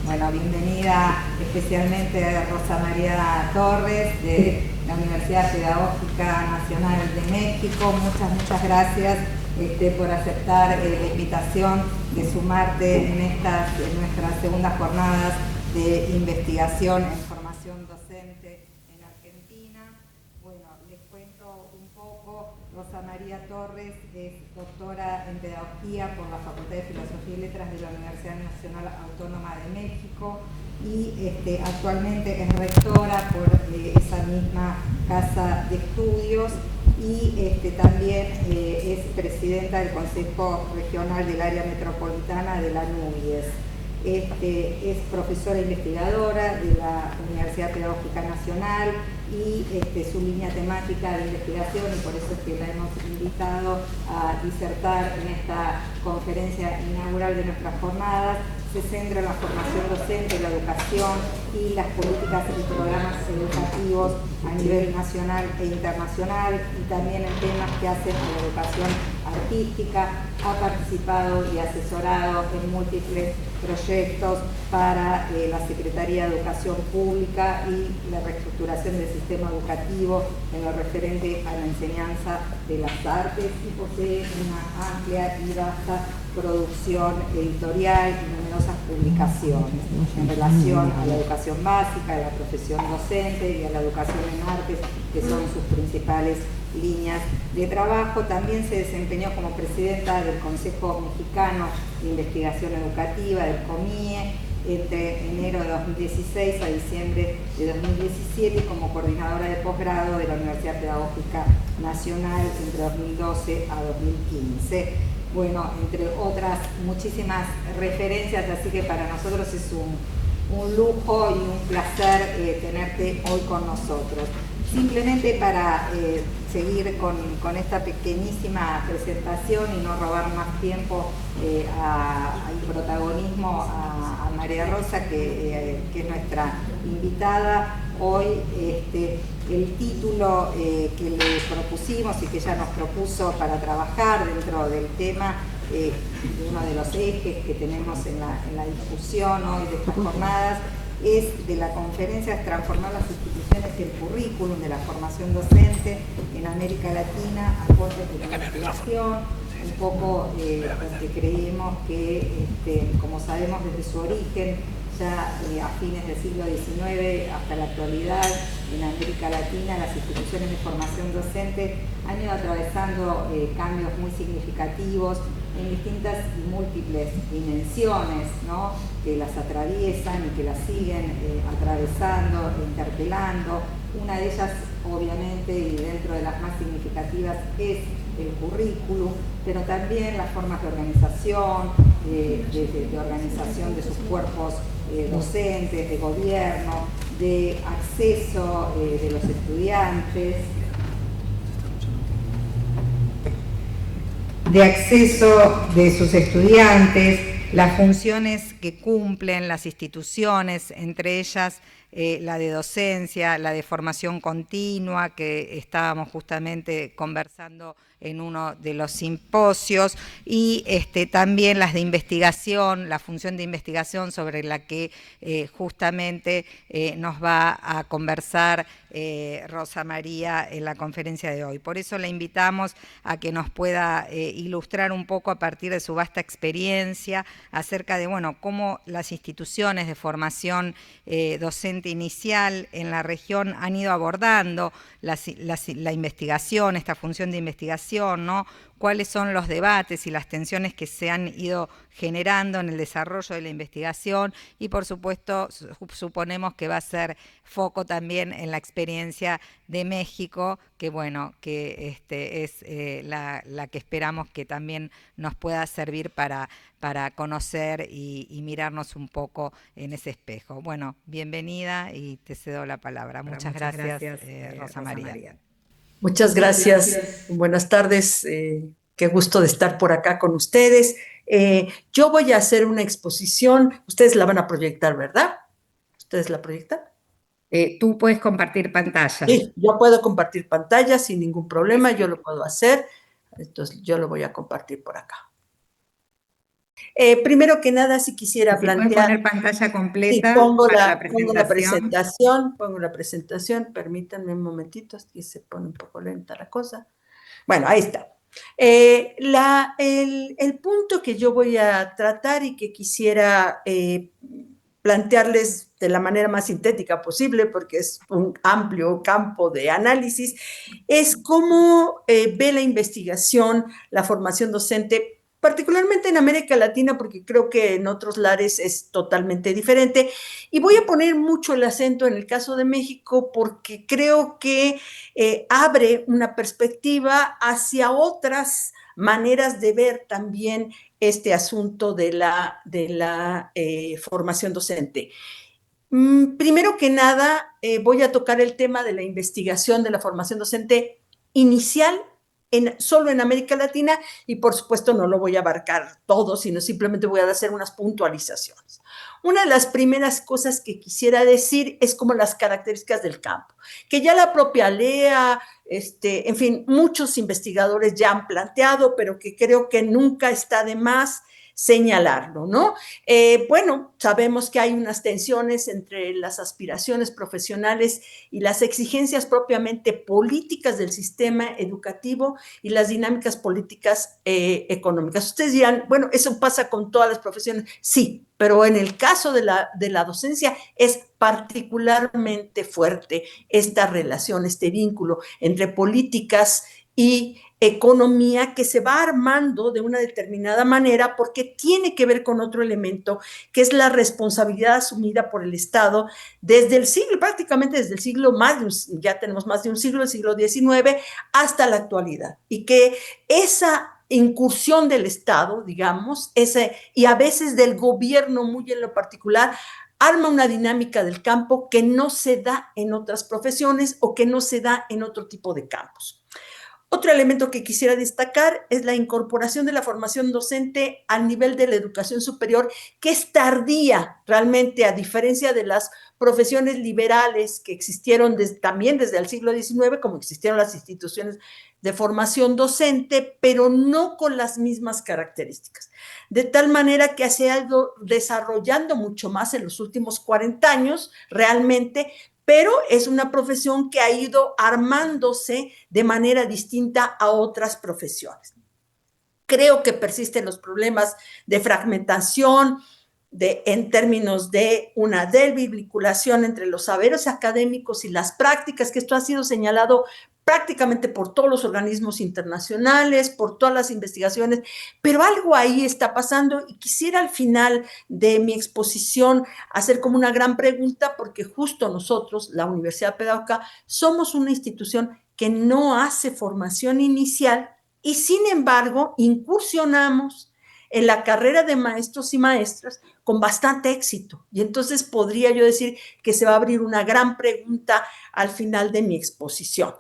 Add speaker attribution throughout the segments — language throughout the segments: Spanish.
Speaker 1: Bueno, bienvenida especialmente a Rosa María Torres de la Universidad Pedagógica Nacional de México. Muchas gracias por aceptar la invitación de sumarte en nuestras segundas jornadas de investigación en formación docente en Argentina. Bueno, les cuento un poco. Rosa María Torres es doctora en Pedagogía por la Facultad de Filosofía y Letras de la Universidad Nacional Autónoma de México y actualmente es rectora por esa misma casa de estudios y también es presidenta del Consejo Regional del Área Metropolitana de la NUBIES. Es profesora investigadora de la Universidad Pedagógica Nacional y su línea temática de investigación, y por eso es que la hemos invitado a disertar en esta conferencia inaugural de nuestras jornadas. Se centra en la formación docente, la educación y las políticas y programas educativos a nivel nacional e internacional, y también en temas que hacen a la educación artística. Ha participado y asesorado en múltiples proyectos para la Secretaría de Educación Pública y la reestructuración del sistema educativo en lo referente a la enseñanza de las artes, y posee una amplia y vasta producción editorial y numerosas publicaciones en relación a la educación básica, a la profesión docente y a la educación en artes, que son sus principales líneas de trabajo. También se desempeñó como presidenta del Consejo Mexicano de Investigación Educativa, del COMIE, entre enero de 2016 a diciembre de 2017, y como coordinadora de posgrado de la Universidad Pedagógica Nacional entre 2012 a 2015. Bueno, entre otras muchísimas referencias, así que para nosotros es un lujo y un placer tenerte hoy con nosotros. Simplemente para seguir con esta pequeñísima presentación y no robar más tiempo al protagonismo a María Rosa, que es nuestra invitada hoy. El título que le propusimos y que ella nos propuso para trabajar dentro del tema, uno de los ejes que tenemos en la discusión hoy de estas jornadas, es de la conferencia de transformar las instituciones y el currículum de la formación docente en América Latina a corte de la investigación, un poco porque creemos que, como sabemos desde su origen, ya a fines del siglo XIX hasta la actualidad, en América Latina las instituciones de formación docente han ido atravesando cambios muy significativos en distintas y múltiples dimensiones, ¿no?, que las atraviesan y que las siguen atravesando e interpelando. Una de ellas, obviamente, y dentro de las más significativas, es el currículum, pero también las formas de organización, de organización de sus cuerpos docentes, de gobierno, de acceso de los estudiantes, las funciones que cumplen las instituciones, entre ellas la de docencia, la de formación continua, que estábamos justamente conversando en uno de los simposios, y también las de investigación, la función de investigación sobre la que justamente nos va a conversar Rosa María en la conferencia de hoy. Por eso la invitamos a que nos pueda ilustrar un poco a partir de su vasta experiencia acerca de, bueno, cómo las instituciones de formación docente inicial en la región han ido abordando la investigación, esta función de investigación, ¿no? Cuáles son los debates y las tensiones que se han ido generando en el desarrollo de la investigación, y por supuesto suponemos que va a ser foco también en la experiencia de México, que bueno, que es la que esperamos que también nos pueda servir para conocer y mirarnos un poco en ese espejo. Bueno, bienvenida y te cedo la palabra. Muchas gracias, Rosa María.
Speaker 2: Muchas gracias. Buenas tardes. Qué gusto de estar por acá con ustedes. Yo voy a hacer una exposición. Ustedes la van a proyectar, ¿verdad? ¿Ustedes la proyectan?
Speaker 1: Tú puedes compartir pantalla.
Speaker 2: Sí, yo puedo compartir pantalla sin ningún problema. Yo lo puedo hacer. Entonces, yo lo voy a compartir por acá. Primero que nada, si quisiera
Speaker 1: Si pueden
Speaker 2: plantear,
Speaker 1: poner pantalla
Speaker 2: sí,
Speaker 1: completa para la
Speaker 2: pongo la presentación, permítanme un momentito, aquí se pone un poco lenta la cosa. Bueno, ahí está. El punto que yo voy a tratar y que quisiera plantearles de la manera más sintética posible, porque es un amplio campo de análisis, es cómo ve la investigación, la formación docente, particularmente en América Latina, porque creo que en otros lares es totalmente diferente. Y voy a poner mucho el acento en el caso de México, porque creo que abre una perspectiva hacia otras maneras de ver también este asunto de la formación docente. Primero que nada, voy a tocar el tema de la investigación de la formación docente inicial solo en América Latina y por supuesto no lo voy a abarcar todo, sino simplemente voy a hacer unas puntualizaciones. Una de las primeras cosas que quisiera decir es como las características del campo, que ya la propia Lea, en fin, muchos investigadores ya han planteado, pero que creo que nunca está de más señalarlo, ¿no? Bueno, sabemos que hay unas tensiones entre las aspiraciones profesionales y las exigencias propiamente políticas del sistema educativo y las dinámicas políticas económicas. Ustedes dirán, bueno, eso pasa con todas las profesiones. Sí, pero en el caso de la docencia es particularmente fuerte esta relación, este vínculo entre políticas y economía que se va armando de una determinada manera porque tiene que ver con otro elemento que es la responsabilidad asumida por el Estado desde el siglo, prácticamente desde el siglo ya tenemos más de un siglo, el siglo XIX, hasta la actualidad. Y que esa incursión del Estado, digamos, y a veces del gobierno muy en lo particular, arma una dinámica del campo que no se da en otras profesiones o que no se da en otro tipo de campos. Otro elemento que quisiera destacar es la incorporación de la formación docente al nivel de la educación superior, que es tardía realmente, a diferencia de las profesiones liberales que existieron también desde el siglo XIX, como existieron las instituciones de formación docente, pero no con las mismas características. De tal manera que se ha ido desarrollando mucho más en los últimos 40 años, realmente, pero es una profesión que ha ido armándose de manera distinta a otras profesiones. Creo que persisten los problemas de fragmentación, en términos de una débil vinculación entre los saberes académicos y las prácticas, que esto ha sido señalado prácticamente por todos los organismos internacionales, por todas las investigaciones, pero algo ahí está pasando y quisiera al final de mi exposición hacer como una gran pregunta, porque justo nosotros, la Universidad Pedagógica, somos una institución que no hace formación inicial y sin embargo incursionamos en la carrera de maestros y maestras con bastante éxito. Y entonces podría yo decir que se va a abrir una gran pregunta al final de mi exposición.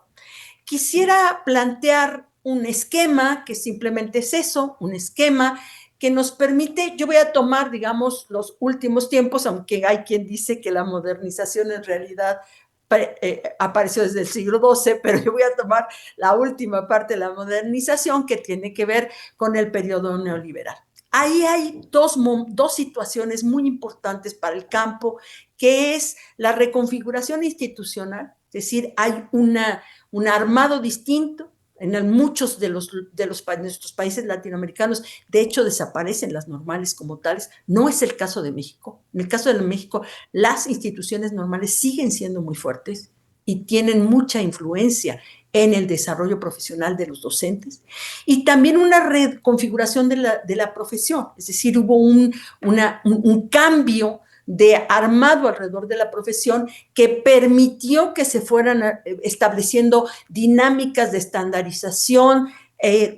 Speaker 2: Quisiera plantear un esquema que simplemente es eso, un esquema que nos permite, yo voy a tomar, digamos, los últimos tiempos, aunque hay quien dice que la modernización en realidad apareció desde el siglo XII, pero yo voy a tomar la última parte de la modernización que tiene que ver con el periodo neoliberal. Ahí hay dos situaciones muy importantes para el campo, que es la reconfiguración institucional, es decir, hay un armado distinto. En muchos de nuestros países latinoamericanos, de hecho, desaparecen las normales como tales. No es el caso de México. En el caso de México, las instituciones normales siguen siendo muy fuertes y tienen mucha influencia en el desarrollo profesional de los docentes. Y también una reconfiguración de la profesión, es decir, hubo un cambio armado alrededor de la profesión que permitió que se fueran estableciendo dinámicas de estandarización,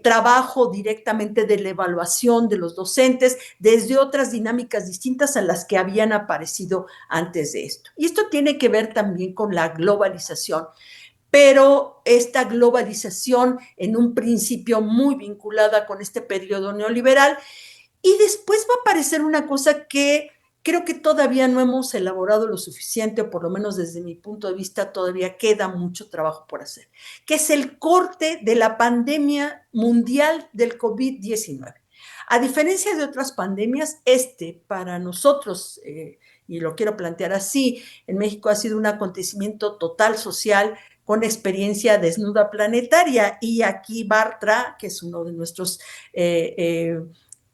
Speaker 2: trabajo directamente de la evaluación de los docentes desde otras dinámicas distintas a las que habían aparecido antes de esto. Y esto tiene que ver también con la globalización, pero esta globalización en un principio muy vinculada con este periodo neoliberal, y después va a aparecer una cosa que creo que todavía no hemos elaborado lo suficiente, o por lo menos desde mi punto de vista todavía queda mucho trabajo por hacer, que es el corte de la pandemia mundial del COVID-19. A diferencia de otras pandemias, para nosotros, y lo quiero plantear así, en México ha sido un acontecimiento total social con experiencia desnuda planetaria, y aquí Bartra, que es uno de nuestros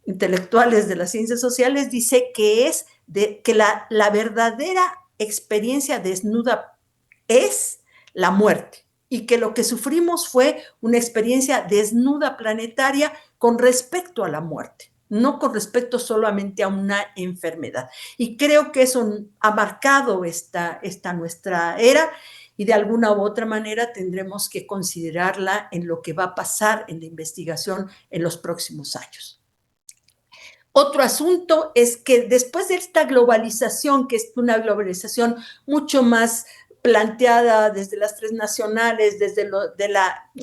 Speaker 2: intelectuales de las ciencias sociales, dice que la verdadera experiencia desnuda es la muerte, y que lo que sufrimos fue una experiencia desnuda planetaria con respecto a la muerte, no con respecto solamente a una enfermedad. Y creo que eso ha marcado esta nuestra era, y de alguna u otra manera tendremos que considerarla en lo que va a pasar en la investigación en los próximos años. Otro asunto es que después de esta globalización, que es una globalización mucho más planteada desde las transnacionales, desde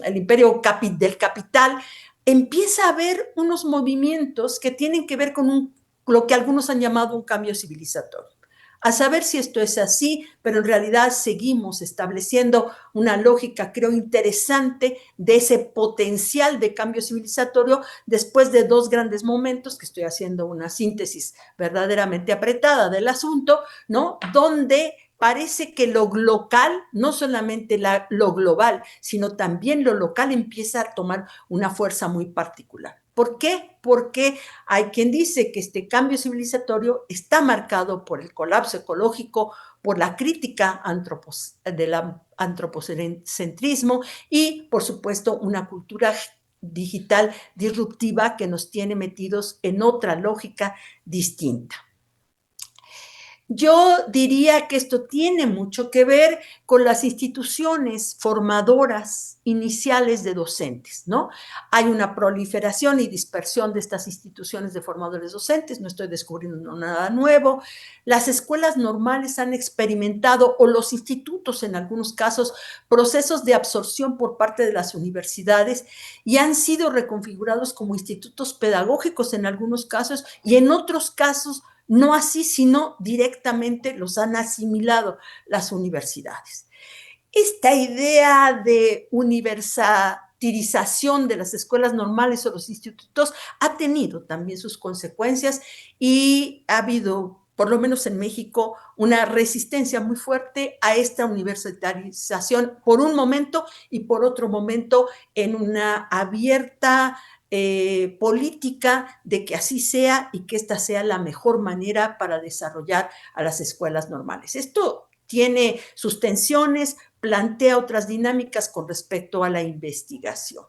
Speaker 2: el imperio del capital, empieza a haber unos movimientos que tienen que ver con lo que algunos han llamado un cambio civilizatorio. A saber si esto es así, pero en realidad seguimos estableciendo una lógica, creo, interesante de ese potencial de cambio civilizatorio después de dos grandes momentos, que estoy haciendo una síntesis verdaderamente apretada del asunto, ¿no? Donde parece que lo local, no solamente lo global, sino también lo local empieza a tomar una fuerza muy particular. ¿Por qué? Porque hay quien dice que este cambio civilizatorio está marcado por el colapso ecológico, por la crítica del antropocentrismo y, por supuesto, una cultura digital disruptiva que nos tiene metidos en otra lógica distinta. Yo diría que esto tiene mucho que ver con las instituciones formadoras iniciales de docentes, ¿no? Hay una proliferación y dispersión de estas instituciones de formadores docentes, no estoy descubriendo nada nuevo. Las escuelas normales han experimentado, o los institutos en algunos casos, procesos de absorción por parte de las universidades, y han sido reconfigurados como institutos pedagógicos en algunos casos, y en otros casos no así, sino directamente los han asimilado las universidades. Esta idea de universalización de las escuelas normales o los institutos ha tenido también sus consecuencias, y ha habido, por lo menos en México, una resistencia muy fuerte a esta universalización por un momento, y por otro momento en una abierta política de que así sea, y que esta sea la mejor manera para desarrollar a las escuelas normales. Esto tiene sus tensiones, plantea otras dinámicas con respecto a la investigación.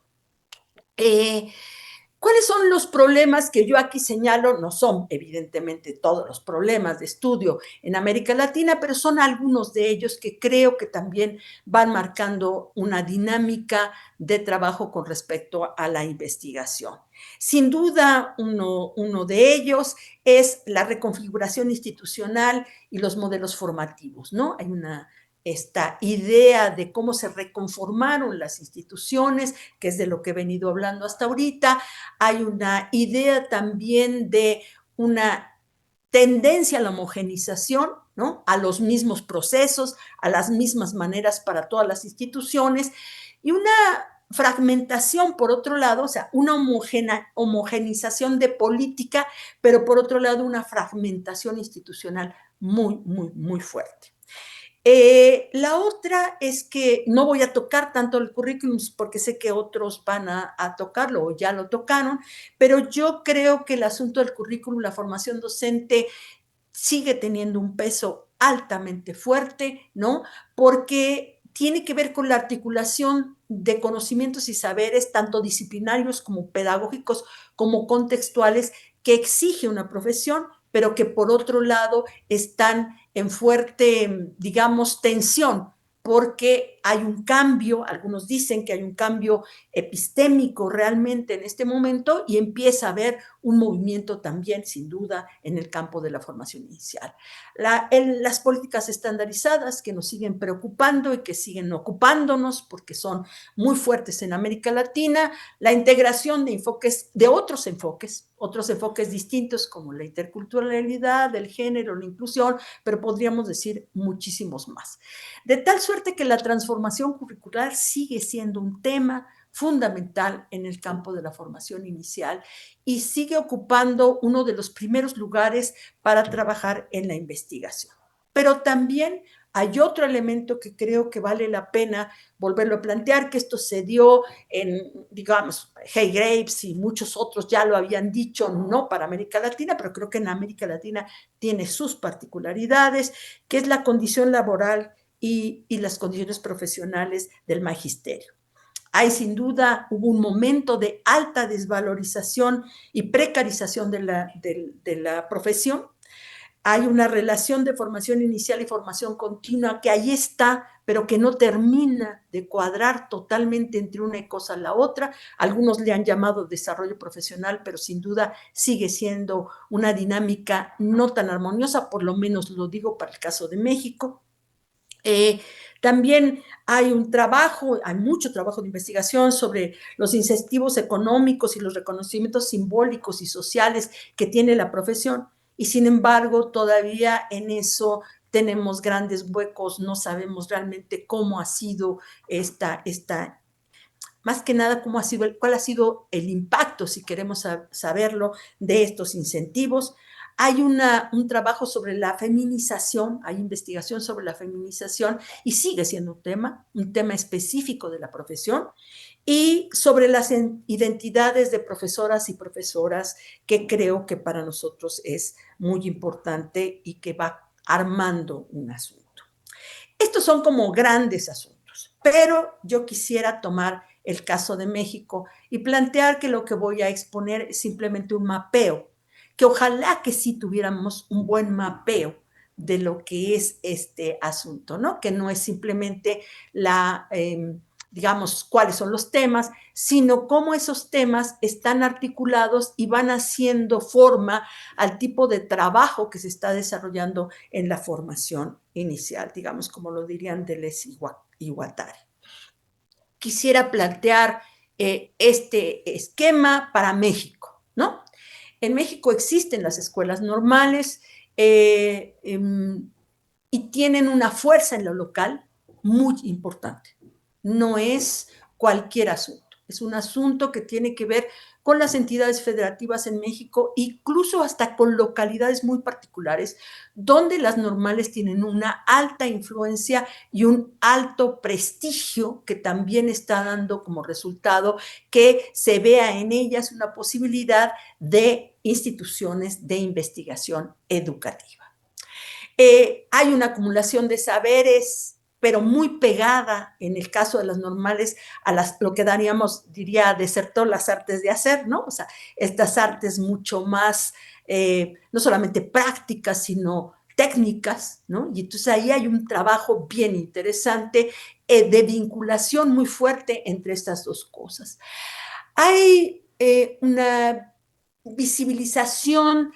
Speaker 2: ¿Cuáles son los problemas que yo aquí señalo? No son, evidentemente, todos los problemas de estudio en América Latina, pero son algunos de ellos que creo que también van marcando una dinámica de trabajo con respecto a la investigación. Sin duda, uno de ellos es la reconfiguración institucional y los modelos formativos, ¿no? Hay esta idea de cómo se reconformaron las instituciones, que es de lo que he venido hablando hasta ahorita. Hay una idea también de una tendencia a la homogenización, ¿no? A los mismos procesos, a las mismas maneras para todas las instituciones, y una fragmentación, por otro lado, o sea, una homogenización de política, pero por otro lado una fragmentación institucional muy, muy, muy fuerte. La otra es que no voy a tocar tanto el currículum porque sé que otros van a tocarlo o ya lo tocaron, pero yo creo que el asunto del currículum, la formación docente, sigue teniendo un peso altamente fuerte, ¿no? Porque tiene que ver con la articulación de conocimientos y saberes, tanto disciplinarios como pedagógicos, como contextuales, que exige una profesión, pero que por otro lado están en fuerte, digamos, tensión, porque hay un cambio, algunos dicen que hay un cambio epistémico realmente en este momento, y empieza a haber un movimiento también, sin duda, en el campo de la formación inicial. Las políticas estandarizadas que nos siguen preocupando y que siguen ocupándonos porque son muy fuertes en América Latina, la integración de otros enfoques distintos, como la interculturalidad, el género, la inclusión, pero podríamos decir muchísimos más. De tal suerte que la transformación curricular sigue siendo un tema fundamental en el campo de la formación inicial y sigue ocupando uno de los primeros lugares para trabajar en la investigación. Pero también hay otro elemento que creo que vale la pena volverlo a plantear, que esto se dio en, digamos, Hay Graves y muchos otros ya lo habían dicho, no para América Latina, pero creo que en América Latina tiene sus particularidades, que es la condición laboral y las condiciones profesionales del magisterio. Hay sin duda, hubo un momento de alta desvalorización y precarización de la profesión. Hay una relación de formación inicial y formación continua que ahí está, pero que no termina de cuadrar totalmente entre una cosa a la otra. Algunos le han llamado desarrollo profesional, pero sin duda sigue siendo una dinámica no tan armoniosa, por lo menos lo digo para el caso de México. También hay mucho trabajo de investigación sobre los incentivos económicos y los reconocimientos simbólicos y sociales que tiene la profesión. Y sin embargo, todavía en eso tenemos grandes huecos, no sabemos realmente cómo ha sido más que nada cuál ha sido el impacto, si queremos saberlo, de estos incentivos. Hay un trabajo sobre la feminización, hay investigación sobre la feminización y sigue siendo un tema específico de la profesión, y sobre las identidades de profesoras y profesoras, que creo que para nosotros es muy importante y que va armando un asunto. Estos son como grandes asuntos, pero yo quisiera tomar el caso de México y plantear que lo que voy a exponer es simplemente un mapeo, que ojalá que sí tuviéramos un buen mapeo de lo que es este asunto, ¿no? Que no es simplemente digamos, cuáles son los temas, sino cómo esos temas están articulados y van haciendo forma al tipo de trabajo que se está desarrollando en la formación inicial, digamos, como lo dirían Deleuze y Guattari. Quisiera plantear este esquema para México, ¿no? En México existen las escuelas normales y tienen una fuerza en lo local muy importante. No es cualquier asunto, es un asunto que tiene que ver con las entidades federativas en México, incluso hasta con localidades muy particulares, donde las normales tienen una alta influencia y un alto prestigio que también está dando como resultado que se vea en ellas una posibilidad de instituciones de investigación educativa. Hay una acumulación de saberes, pero muy pegada, en el caso de las normales, a lo que diría desertor las artes de hacer, ¿no? O sea, estas artes mucho más, no solamente prácticas, sino técnicas, ¿no? Y entonces ahí hay un trabajo bien interesante de vinculación muy fuerte entre estas dos cosas. Hay una visibilización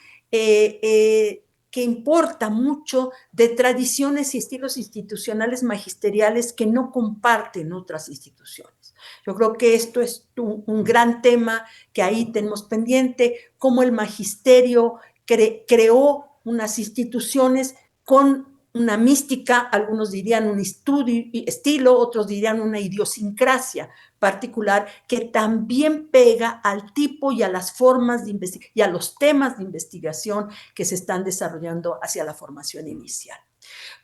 Speaker 2: que importa mucho de tradiciones y estilos institucionales magisteriales que no comparten otras instituciones. Yo creo que esto es un gran tema que ahí tenemos pendiente, cómo el magisterio creó unas instituciones con una mística, algunos dirían un estilo, otros dirían una idiosincrasia particular que también pega al tipo y a las formas de investigación y a los temas de investigación que se están desarrollando hacia la formación inicial.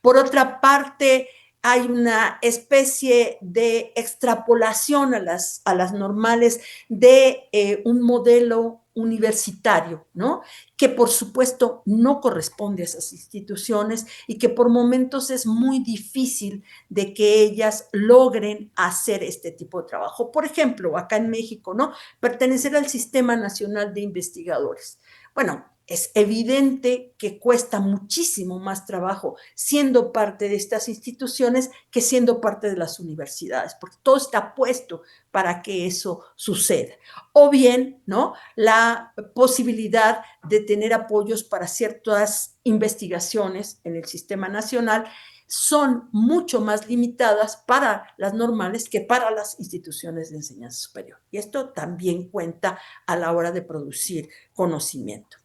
Speaker 2: Por otra parte, hay una especie de extrapolación a las normales de un modelo universitario, ¿no? Que por supuesto no corresponde a esas instituciones y que por momentos es muy difícil de que ellas logren hacer este tipo de trabajo. Por ejemplo, acá en México, ¿no? Pertenecer al Sistema Nacional de Investigadores. Bueno, es evidente que cuesta muchísimo más trabajo siendo parte de estas instituciones que siendo parte de las universidades, porque todo está puesto para que eso suceda. O bien, ¿no? La posibilidad de tener apoyos para ciertas investigaciones en el sistema nacional son mucho más limitadas para las normales que para las instituciones de enseñanza superior. Y esto también cuenta a la hora de producir conocimiento.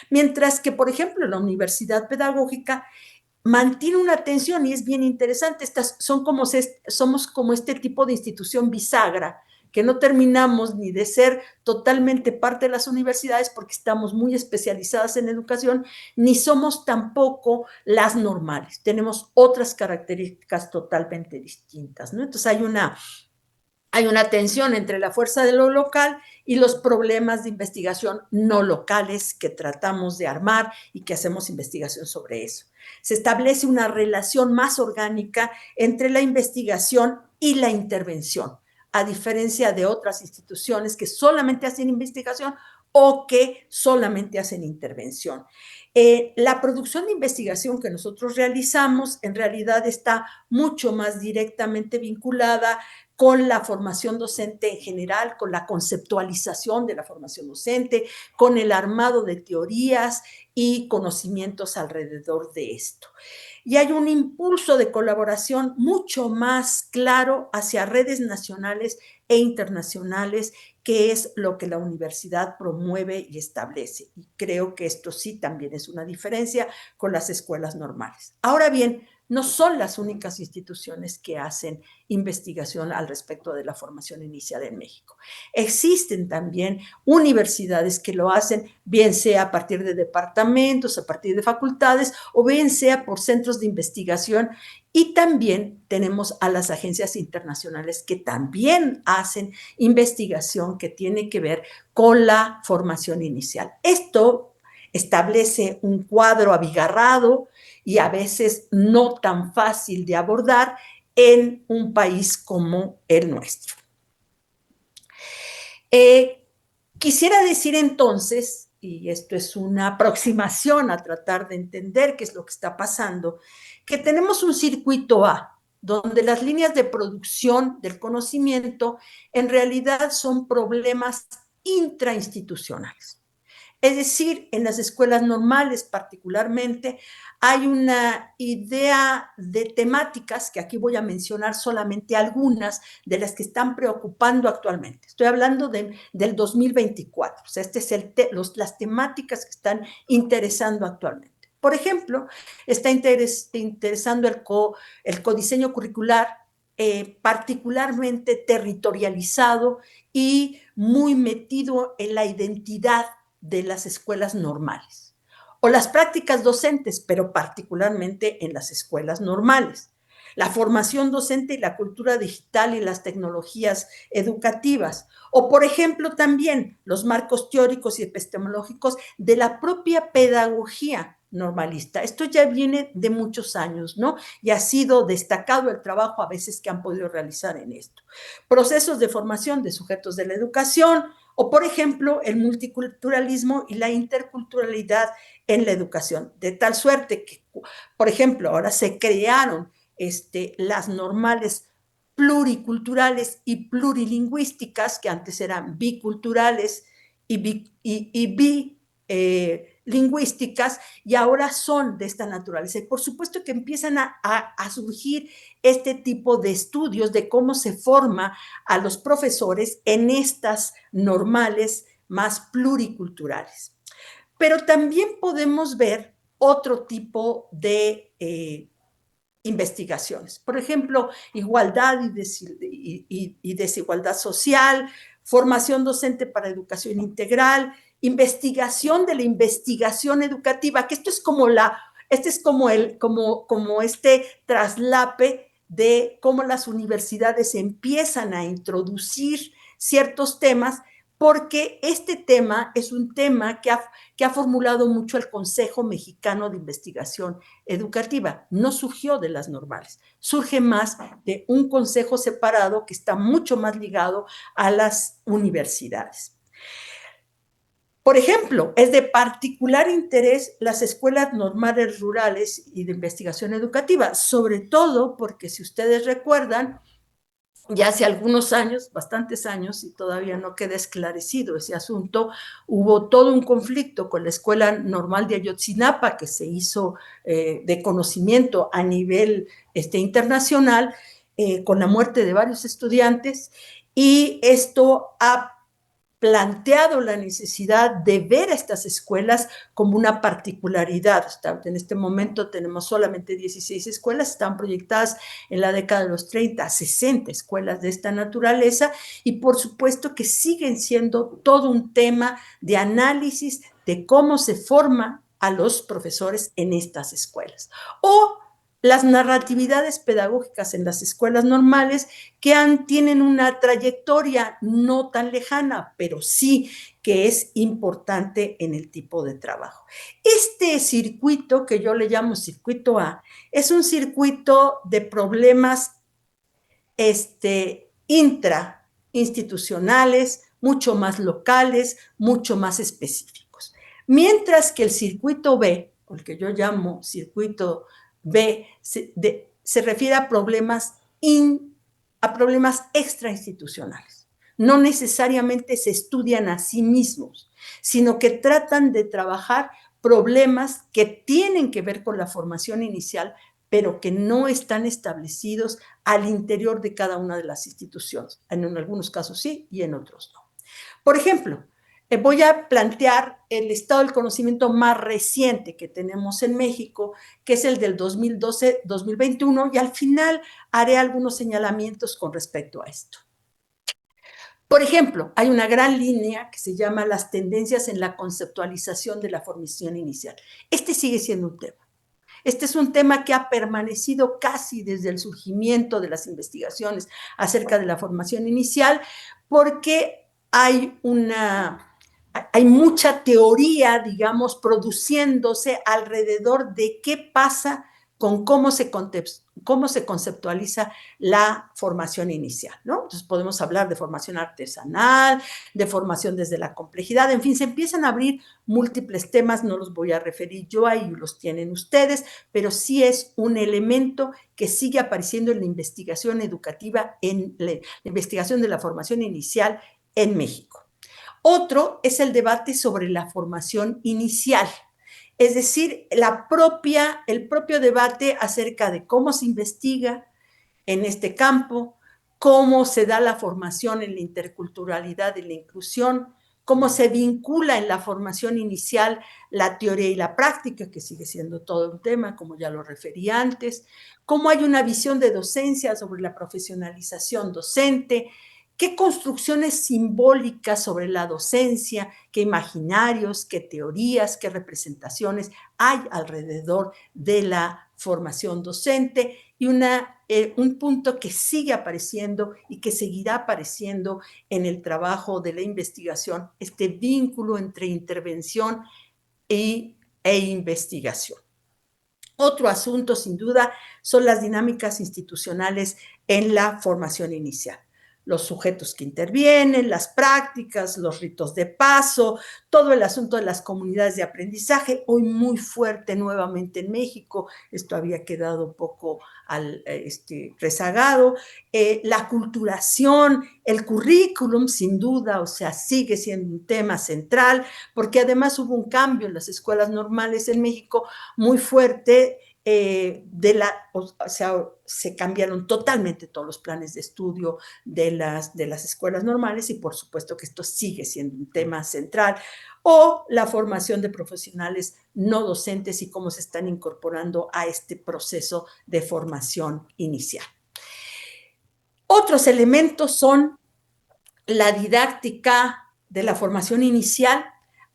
Speaker 2: Mientras que, por ejemplo, la universidad pedagógica mantiene una atención y es bien interesante. Somos como este tipo de institución bisagra que no terminamos ni de ser totalmente parte de las universidades porque estamos muy especializadas en educación, ni somos tampoco las normales. Tenemos otras características totalmente distintas, ¿no? Entonces hay una tensión entre la fuerza de lo local y los problemas de investigación no locales que tratamos de armar y que hacemos investigación sobre eso. Se establece una relación más orgánica entre la investigación y la intervención, a diferencia de otras instituciones que solamente hacen investigación o que solamente hacen intervención. La producción de investigación que nosotros realizamos en realidad está mucho más directamente vinculada con la formación docente en general, con la conceptualización de la formación docente, con el armado de teorías y conocimientos alrededor de esto. Y hay un impulso de colaboración mucho más claro hacia redes nacionales e internacionales, que es lo que la universidad promueve y establece. Y creo que esto sí también es una diferencia con las escuelas normales. Ahora bien, no son las únicas instituciones que hacen investigación al respecto de la formación inicial en México. Existen también universidades que lo hacen, bien sea a partir de departamentos, a partir de facultades, o bien sea por centros de investigación. Y también tenemos a las agencias internacionales que también hacen investigación que tiene que ver con la formación inicial. Esto establece un cuadro abigarrado y a veces no tan fácil de abordar en un país como el nuestro. Quisiera decir entonces, y esto es una aproximación a tratar de entender qué es lo que está pasando, que tenemos un circuito A, donde las líneas de producción del conocimiento en realidad son problemas intrainstitucionales. Es decir, en las escuelas normales particularmente hay una idea de temáticas, que aquí voy a mencionar solamente algunas de las que están preocupando actualmente. Estoy hablando del 2024, o sea, este es las temáticas que están interesando actualmente. Por ejemplo, está interesando el codiseño curricular, particularmente territorializado y muy metido en la identidad de las escuelas normales, o las prácticas docentes, pero particularmente en las escuelas normales, la formación docente y la cultura digital y las tecnologías educativas, o por ejemplo también los marcos teóricos y epistemológicos de la propia pedagogía normalista. Esto ya viene de muchos años, ¿no? Y ha sido destacado el trabajo a veces que han podido realizar en esto. Procesos de formación de sujetos de la educación, o, por ejemplo, el multiculturalismo y la interculturalidad en la educación, de tal suerte que, por ejemplo, ahora se crearon las normales pluriculturales y plurilingüísticas, que antes eran biculturales y bilingüísticas, y ahora son de esta naturaleza. Y por supuesto que empiezan a surgir este tipo de estudios de cómo se forma a los profesores en estas normales más pluriculturales. Pero también podemos ver otro tipo de investigaciones. Por ejemplo, igualdad y desigualdad social, formación docente para educación integral, investigación de la investigación educativa, que esto es como este traslape de cómo las universidades empiezan a introducir ciertos temas, porque este tema es un tema que ha formulado mucho el Consejo Mexicano de Investigación Educativa. No surgió de las normales, surge más de un consejo separado que está mucho más ligado a las universidades. Por ejemplo, es de particular interés las escuelas normales rurales y de investigación educativa, sobre todo porque, si ustedes recuerdan, ya hace algunos años, bastantes años, y todavía no queda esclarecido ese asunto, hubo todo un conflicto con la Escuela Normal de Ayotzinapa, que se hizo de conocimiento a nivel internacional, con la muerte de varios estudiantes, y esto ha planteado la necesidad de ver a estas escuelas como una particularidad. En este momento tenemos solamente 16 escuelas, están proyectadas en la década de los 30, 60 escuelas de esta naturaleza, y por supuesto que siguen siendo todo un tema de análisis de cómo se forma a los profesores en estas escuelas. O las narratividades pedagógicas en las escuelas normales que tienen una trayectoria no tan lejana, pero sí que es importante en el tipo de trabajo. Este circuito, que yo le llamo circuito A, es un circuito de problemas intrainstitucionales, mucho más locales, mucho más específicos. Mientras que el circuito B, el que yo llamo circuito B, se refiere a problemas extrainstitucionales. No necesariamente se estudian a sí mismos, sino que tratan de trabajar problemas que tienen que ver con la formación inicial, pero que no están establecidos al interior de cada una de las instituciones. En algunos casos sí y en otros no. Por ejemplo, voy a plantear el estado del conocimiento más reciente que tenemos en México, que es el del 2012-2021, y al final haré algunos señalamientos con respecto a esto. Por ejemplo, hay una gran línea que se llama las tendencias en la conceptualización de la formación inicial. Este sigue siendo un tema. Este es un tema que ha permanecido casi desde el surgimiento de las investigaciones acerca de la formación inicial, porque hay mucha teoría, digamos, produciéndose alrededor de qué pasa con cómo se conceptualiza la formación inicial, ¿no? Entonces podemos hablar de formación artesanal, de formación desde la complejidad, en fin, se empiezan a abrir múltiples temas, no los voy a referir yo, ahí los tienen ustedes, pero sí es un elemento que sigue apareciendo en la investigación educativa, en la investigación de la formación inicial en México. Otro es el debate sobre la formación inicial, es decir, el propio debate acerca de cómo se investiga en este campo, cómo se da la formación en la interculturalidad y la inclusión, cómo se vincula en la formación inicial la teoría y la práctica, que sigue siendo todo un tema, como ya lo referí antes, cómo hay una visión de docencia sobre la profesionalización docente, qué construcciones simbólicas sobre la docencia, qué imaginarios, qué teorías, qué representaciones hay alrededor de la formación docente, y un punto que sigue apareciendo y que seguirá apareciendo en el trabajo de la investigación, este vínculo entre intervención e investigación. Otro asunto, sin duda, son las dinámicas institucionales en la formación inicial. Los sujetos que intervienen, las prácticas, los ritos de paso, todo el asunto de las comunidades de aprendizaje, hoy muy fuerte nuevamente en México, esto había quedado un poco rezagado, la aculturación, el currículum, sin duda, o sea, sigue siendo un tema central, porque además hubo un cambio en las escuelas normales en México muy fuerte, se cambiaron totalmente todos los planes de estudio de las escuelas normales, y por supuesto que esto sigue siendo un tema central, o la formación de profesionales no docentes y cómo se están incorporando a este proceso de formación inicial. Otros elementos son la didáctica de la formación inicial.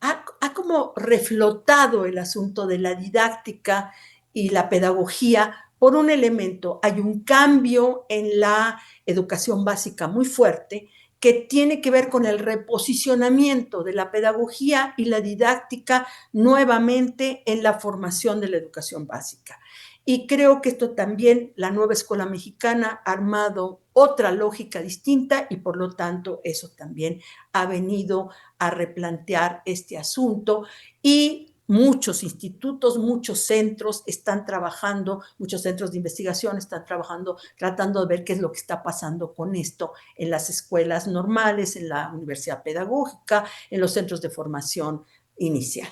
Speaker 2: Ha como reflotado el asunto de la didáctica y la pedagogía por un elemento. Hay un cambio en la educación básica muy fuerte que tiene que ver con el reposicionamiento de la pedagogía y la didáctica nuevamente en la formación de la educación básica. Y creo que esto también, la nueva escuela mexicana ha armado otra lógica distinta, y por lo tanto eso también ha venido a replantear este asunto, y muchos institutos, muchos centros están trabajando, muchos centros de investigación están trabajando, tratando de ver qué es lo que está pasando con esto en las escuelas normales, en la universidad pedagógica, en los centros de formación inicial.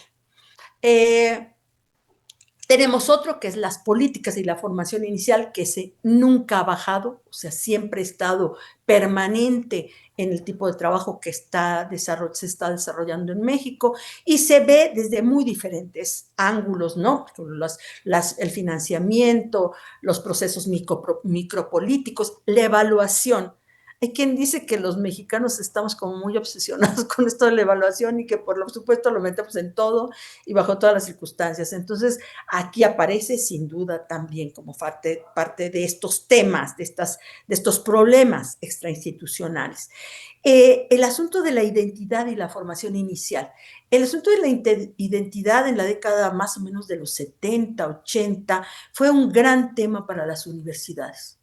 Speaker 2: Tenemos otro que es las políticas y la formación inicial, que nunca ha bajado, o sea, siempre ha estado permanente en el tipo de trabajo que se está desarrollando en México, y se ve desde muy diferentes ángulos, ¿no? El financiamiento, los procesos micropolíticos, la evaluación. Hay quien dice que los mexicanos estamos como muy obsesionados con esto de la evaluación y que por supuesto lo metemos en todo y bajo todas las circunstancias. Entonces, aquí aparece sin duda también como parte de estos temas, de estos problemas extrainstitucionales. El asunto de la identidad y la formación inicial. El asunto de la identidad en la década más o menos de los 70, 80, fue un gran tema para las universidades.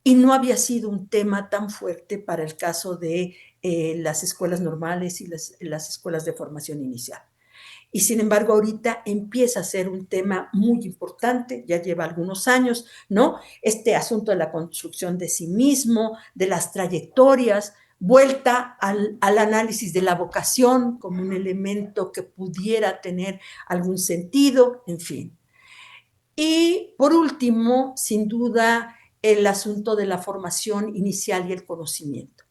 Speaker 2: Y no había sido un tema tan fuerte para el caso de las escuelas normales y las escuelas de formación inicial. Y sin embargo, ahorita empieza a ser un tema muy importante, ya lleva algunos años, ¿no? Este asunto de la construcción de sí mismo, de las trayectorias, vuelta al análisis de la vocación como un elemento que pudiera tener algún sentido, en fin. Y por último, sin duda, el asunto de la formación inicial y el conocimiento.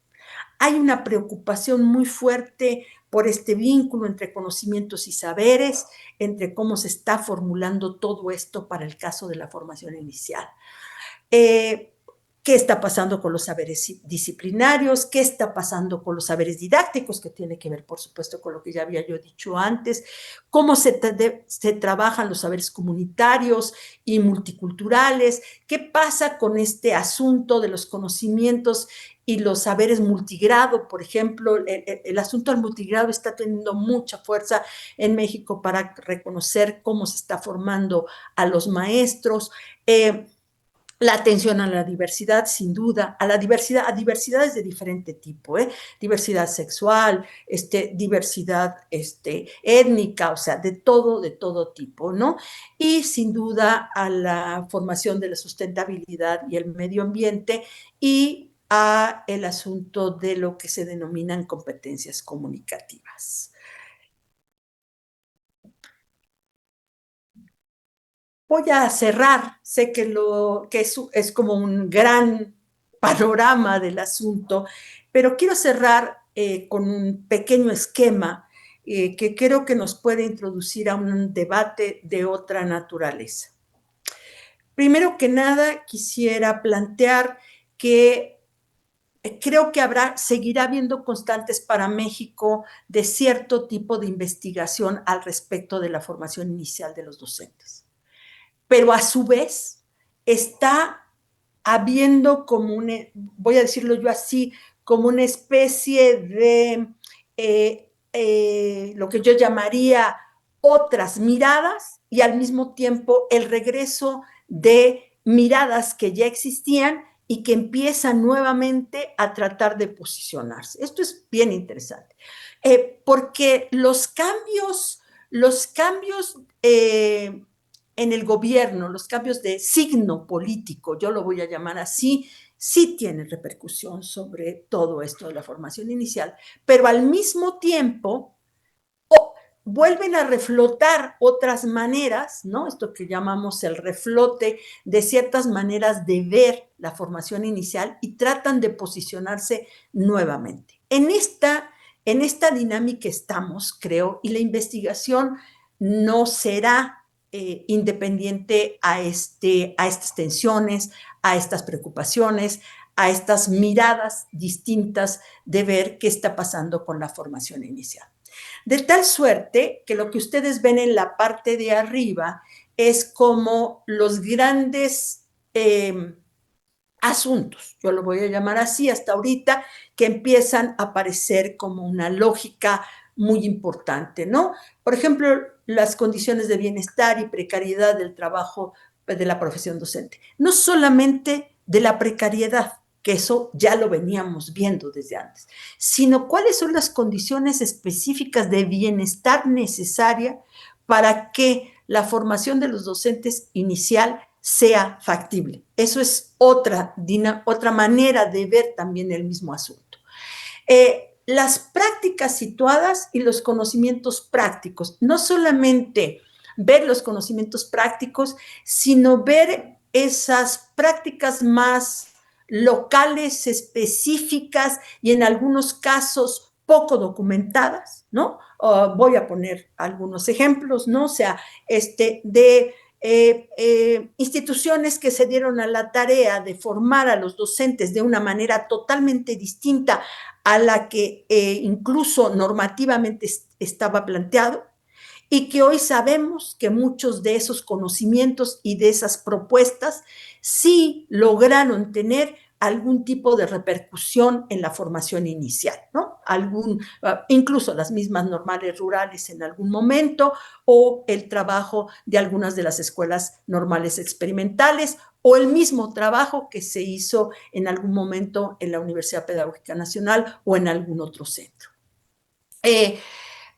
Speaker 2: Hay una preocupación muy fuerte por este vínculo entre conocimientos y saberes, entre cómo se está formulando todo esto para el caso de la formación inicial. ¿Qué está pasando con los saberes disciplinarios? ¿Qué está pasando con los saberes didácticos? Que tiene que ver, por supuesto, con lo que ya había yo dicho antes. ¿Cómo se trabajan los saberes comunitarios y multiculturales? ¿Qué pasa con este asunto de los conocimientos y los saberes multigrado? Por ejemplo, el asunto del multigrado está teniendo mucha fuerza en México para reconocer cómo se está formando a los maestros. La atención a la diversidad, sin duda, a diversidades de diferente tipo, diversidad sexual, diversidad étnica, o sea, de todo tipo, ¿no? Y sin duda a la formación de la sustentabilidad y el medio ambiente, y a el asunto de lo que se denominan competencias comunicativas. Voy a cerrar, sé que es como un gran panorama del asunto, pero quiero cerrar con un pequeño esquema que creo que nos puede introducir a un debate de otra naturaleza. Primero que nada, quisiera plantear que creo que seguirá habiendo constantes para México de cierto tipo de investigación al respecto de la formación inicial de los docentes. Pero a su vez está habiendo como voy a decirlo yo así, como una especie de lo que yo llamaría otras miradas, y al mismo tiempo el regreso de miradas que ya existían y que empiezan nuevamente a tratar de posicionarse. Esto es bien interesante, porque los cambios en el gobierno, los cambios de signo político, yo lo voy a llamar así, sí tienen repercusión sobre todo esto de la formación inicial, pero al mismo tiempo vuelven a reflotar otras maneras, ¿no? Esto que llamamos el reflote de ciertas maneras de ver la formación inicial, y tratan de posicionarse nuevamente. En esta dinámica estamos, creo, y la investigación no será independiente a estas tensiones, a estas preocupaciones, a estas miradas distintas de ver qué está pasando con la formación inicial. De tal suerte que lo que ustedes ven en la parte de arriba es como los grandes asuntos, yo lo voy a llamar así hasta ahorita, que empiezan a aparecer como una lógica muy importante, ¿no? Por ejemplo, las condiciones de bienestar y precariedad del trabajo de la profesión docente. No solamente de la precariedad, que eso ya lo veníamos viendo desde antes, sino cuáles son las condiciones específicas de bienestar necesaria para que la formación de los docentes inicial sea factible. Eso es otra manera de ver también el mismo asunto. Las prácticas situadas y los conocimientos prácticos, no solamente ver los conocimientos prácticos, sino ver esas prácticas más locales, específicas y en algunos casos poco documentadas, ¿no? Voy a poner algunos ejemplos, ¿no? O sea, de instituciones que se dieron a la tarea de formar a los docentes de una manera totalmente distinta a la que incluso normativamente estaba planteado, y que hoy sabemos que muchos de esos conocimientos y de esas propuestas sí lograron tener algún tipo de repercusión en la formación inicial, ¿no? Incluso las mismas normales rurales en algún momento, o el trabajo de algunas de las escuelas normales experimentales, o el mismo trabajo que se hizo en algún momento en la Universidad Pedagógica Nacional o en algún otro centro.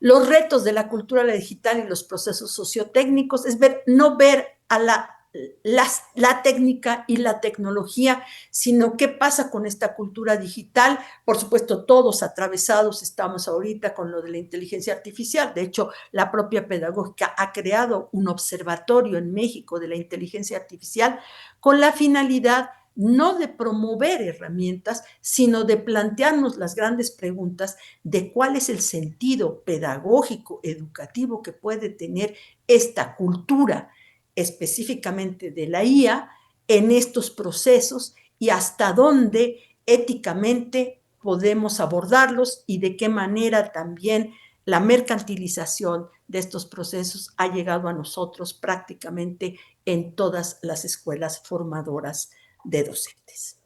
Speaker 2: Los retos de la cultura digital y los procesos sociotécnicos es no ver a la técnica y la tecnología, sino qué pasa con esta cultura digital. Por supuesto, todos atravesados estamos ahorita con lo de la inteligencia artificial. De hecho, la propia pedagógica ha creado un observatorio en México de la inteligencia artificial con la finalidad no de promover herramientas, sino de plantearnos las grandes preguntas de cuál es el sentido pedagógico, educativo que puede tener esta cultura, específicamente de la IA, en estos procesos y hasta dónde éticamente podemos abordarlos y de qué manera también la mercantilización de estos procesos ha llegado a nosotros prácticamente en todas las escuelas formadoras de docentes.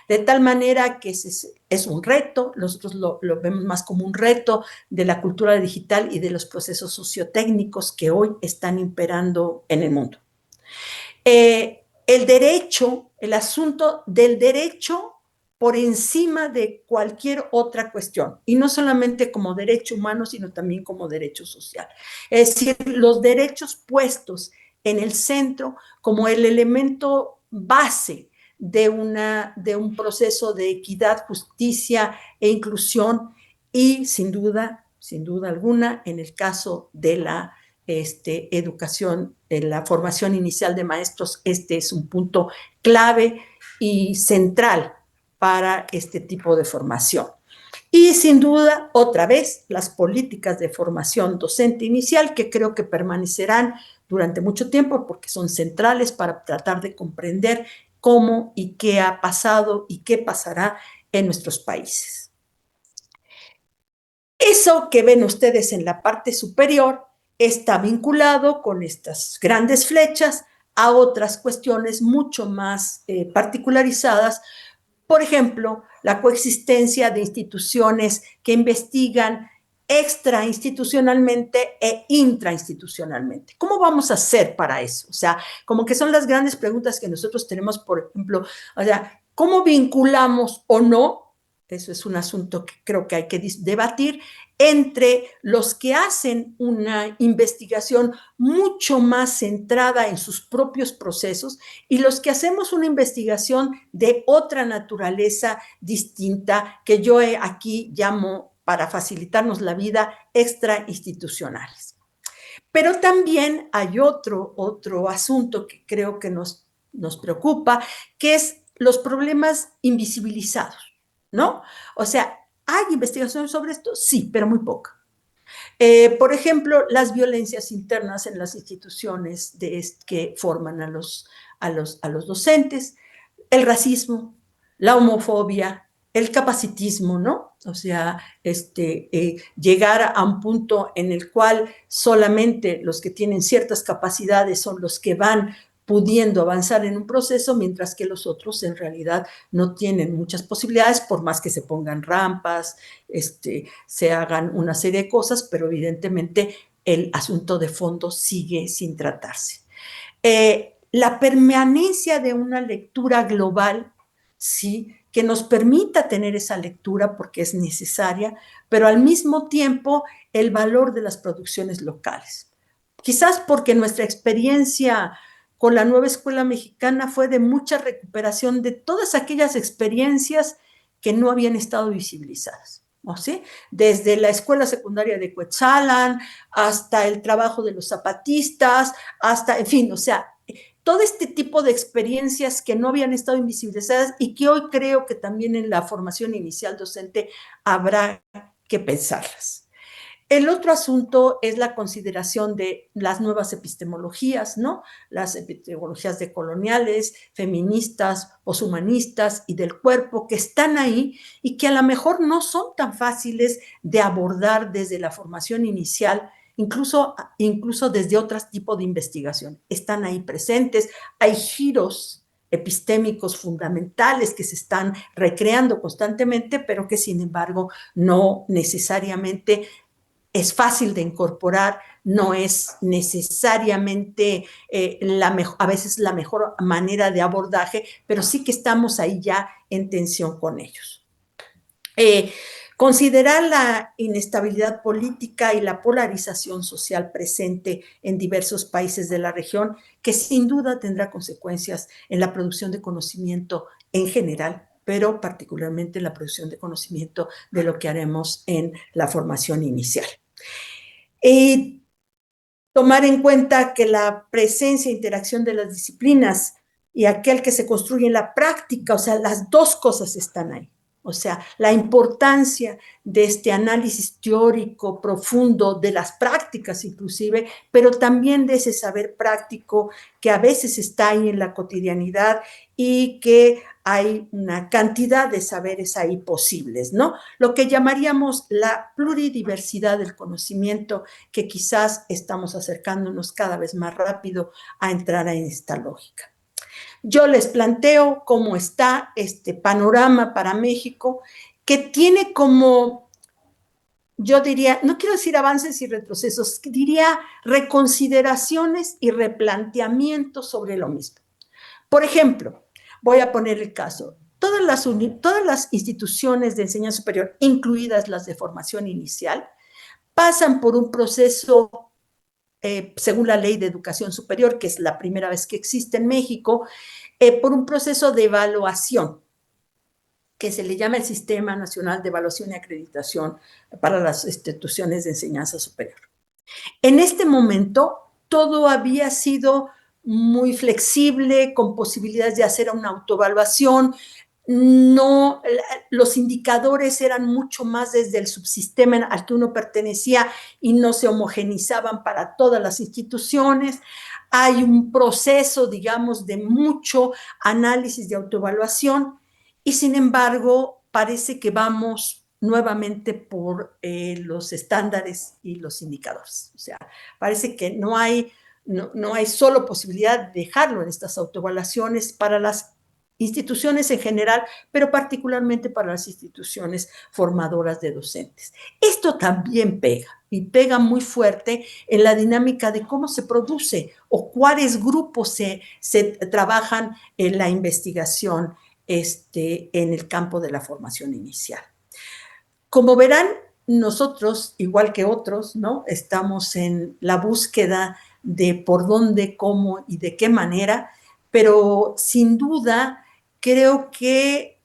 Speaker 2: De tal manera que es un reto, nosotros lo vemos más como un reto de la cultura digital y de los procesos sociotécnicos que hoy están imperando en el mundo. El derecho, el asunto del derecho por encima de cualquier otra cuestión, y no solamente como derecho humano, sino también como derecho social. Es decir, los derechos puestos en el centro como el elemento base de un proceso de equidad, justicia e inclusión, y sin duda alguna, en el caso de la educación, de la formación inicial de maestros, es un punto clave y central para este tipo de formación. Y sin duda, otra vez, las políticas de formación docente inicial, que creo que permanecerán durante mucho tiempo porque son centrales para tratar de comprender cómo y qué ha pasado y qué pasará en nuestros países. Eso que ven ustedes en la parte superior está vinculado con estas grandes flechas a otras cuestiones mucho más particularizadas. Por ejemplo, la coexistencia de instituciones que investigan extrainstitucionalmente e intrainstitucionalmente. ¿Cómo vamos a hacer para eso? O sea, como que son las grandes preguntas que nosotros tenemos, por ejemplo, o sea, ¿cómo vinculamos o no? Eso es un asunto que creo que hay que debatir entre los que hacen una investigación mucho más centrada en sus propios procesos y los que hacemos una investigación de otra naturaleza distinta, que yo aquí llamo, para facilitarnos la vida, extrainstitucionales. Pero también hay otro asunto que creo que nos preocupa, que es los problemas invisibilizados, ¿no? O sea, ¿hay investigación sobre esto? Sí, pero muy poca. Por ejemplo, las violencias internas en las instituciones que forman a los docentes, el racismo, la homofobia, el capacitismo, ¿no? O sea, llegar a un punto en el cual solamente los que tienen ciertas capacidades son los que van pudiendo avanzar en un proceso, mientras que los otros en realidad no tienen muchas posibilidades, por más que se pongan rampas, se hagan una serie de cosas, pero evidentemente el asunto de fondo sigue sin tratarse. La permanencia de una lectura global, sí, que nos permita tener esa lectura porque es necesaria, pero al mismo tiempo el valor de las producciones locales. Quizás porque nuestra experiencia con la nueva escuela mexicana fue de mucha recuperación de todas aquellas experiencias que no habían estado visibilizadas. ¿no? ¿Sí? Desde la escuela secundaria de Cuetzalan hasta el trabajo de los zapatistas, hasta, en fin, o sea, todo este tipo de experiencias que no habían estado invisibilizadas y que hoy creo que también en la formación inicial docente habrá que pensarlas. El otro asunto es la consideración de las nuevas epistemologías, ¿no? Las epistemologías decoloniales, feministas, poshumanistas y del cuerpo que están ahí y que a lo mejor no son tan fáciles de abordar desde la formación inicial, incluso desde otro tipo de investigación. Están ahí presentes, hay giros epistémicos fundamentales que se están recreando constantemente, pero que sin embargo no necesariamente es fácil de incorporar, no es necesariamente a veces la mejor manera de abordaje, pero sí que estamos ahí ya en tensión con ellos. Considerar la inestabilidad política y la polarización social presente en diversos países de la región, que sin duda tendrá consecuencias en la producción de conocimiento en general, pero particularmente en la producción de conocimiento de lo que haremos en la formación inicial. Tomar en cuenta que la presencia e interacción de las disciplinas y aquel que se construye en la práctica, o sea, las dos cosas están ahí. O sea, la importancia de este análisis teórico profundo de las prácticas inclusive, pero también de ese saber práctico que a veces está ahí en la cotidianidad y que hay una cantidad de saberes ahí posibles, ¿no? Lo que llamaríamos la pluridiversidad del conocimiento, que quizás estamos acercándonos cada vez más rápido a entrar en esta lógica. Yo les planteo cómo está este panorama para México, que tiene como, yo diría, no quiero decir avances y retrocesos, diría reconsideraciones y replanteamientos sobre lo mismo. Por ejemplo, voy a poner el caso, todas las instituciones de enseñanza superior, incluidas las de formación inicial, pasan por un proceso, según la Ley de Educación Superior, que es la primera vez que existe en México, por un proceso de evaluación, que se le llama el Sistema Nacional de Evaluación y Acreditación para las instituciones de enseñanza superior. En este momento, todo había sido muy flexible, con posibilidades de hacer una autoevaluación. No, los indicadores eran mucho más desde el subsistema al que uno pertenecía y no se homogenizaban para todas las instituciones. Hay un proceso, digamos, de mucho análisis de autoevaluación y sin embargo parece que vamos nuevamente por los estándares y los indicadores. O sea, parece que no hay solo posibilidad de dejarlo en estas autoevaluaciones para las instituciones en general, pero particularmente para las instituciones formadoras de docentes. Esto también pega, y pega muy fuerte en la dinámica de cómo se produce o cuáles grupos se trabajan en la investigación en el campo de la formación inicial. Como verán, nosotros, igual que otros, ¿no?, estamos en la búsqueda de por dónde, cómo y de qué manera, pero sin duda creo que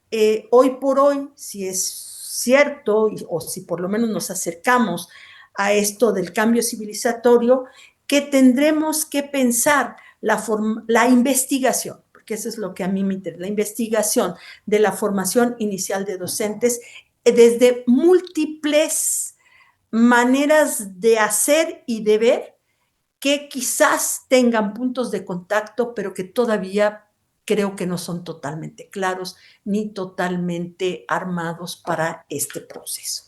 Speaker 2: hoy por hoy, si es cierto, o si por lo menos nos acercamos a esto del cambio civilizatorio, que tendremos que pensar la investigación, porque eso es lo que a mí me interesa, la investigación de la formación inicial de docentes desde múltiples maneras de hacer y de ver que quizás tengan puntos de contacto, pero que todavía creo que no son totalmente claros ni totalmente armados para este proceso.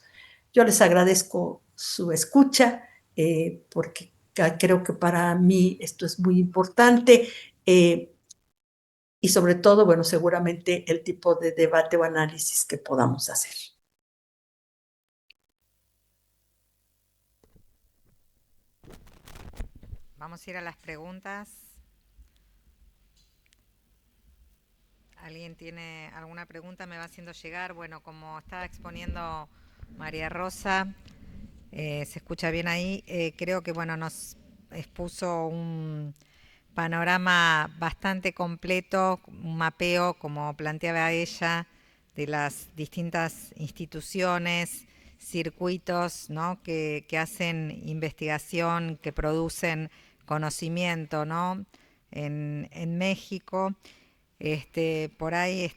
Speaker 2: Yo les agradezco su escucha, porque creo que para mí esto es muy importante, y sobre todo, bueno, seguramente el tipo de debate o análisis que podamos hacer.
Speaker 3: Vamos a ir a las preguntas. ¿Alguien tiene alguna pregunta? Me va haciendo llegar. Bueno, como estaba exponiendo María Rosa, se escucha bien ahí. Creo que, bueno, nos expuso un panorama bastante completo, un mapeo, como planteaba ella, de las distintas instituciones circuitos, ¿no? que hacen investigación, que producen conocimiento, ¿no? En México. Por ahí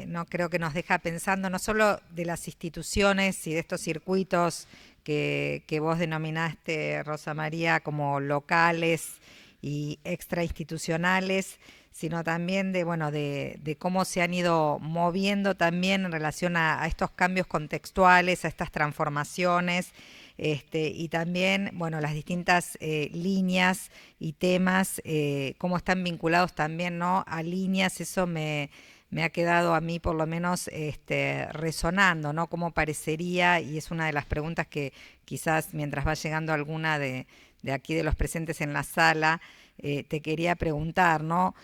Speaker 3: no creo que nos deja pensando no solo de las instituciones y de estos circuitos que vos denominaste, Rosa María, como locales y extrainstitucionales, sino también de, bueno, de cómo se han ido moviendo también en relación a estos cambios contextuales, a estas transformaciones, y también, bueno, las distintas líneas y temas, cómo están vinculados también, ¿no? A líneas, eso me ha quedado a mí por lo menos resonando, ¿no? Cómo parecería, y es una de las preguntas que quizás mientras va llegando alguna de aquí de los presentes en la sala, te quería preguntar, ¿no?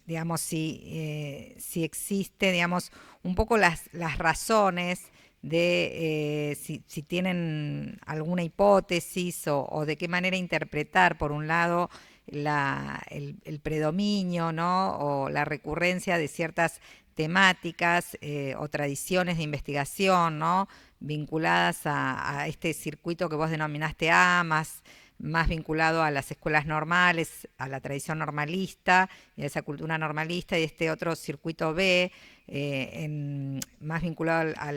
Speaker 3: Digamos, si existe, digamos, un poco las razones de si tienen alguna hipótesis o de qué manera interpretar, por un lado, el predominio, ¿no? O la recurrencia de ciertas temáticas o tradiciones de investigación, ¿no? Vinculadas a este circuito que vos denominaste A, más vinculado a las escuelas normales, a la tradición normalista y a esa cultura normalista, y este otro circuito B, más vinculado a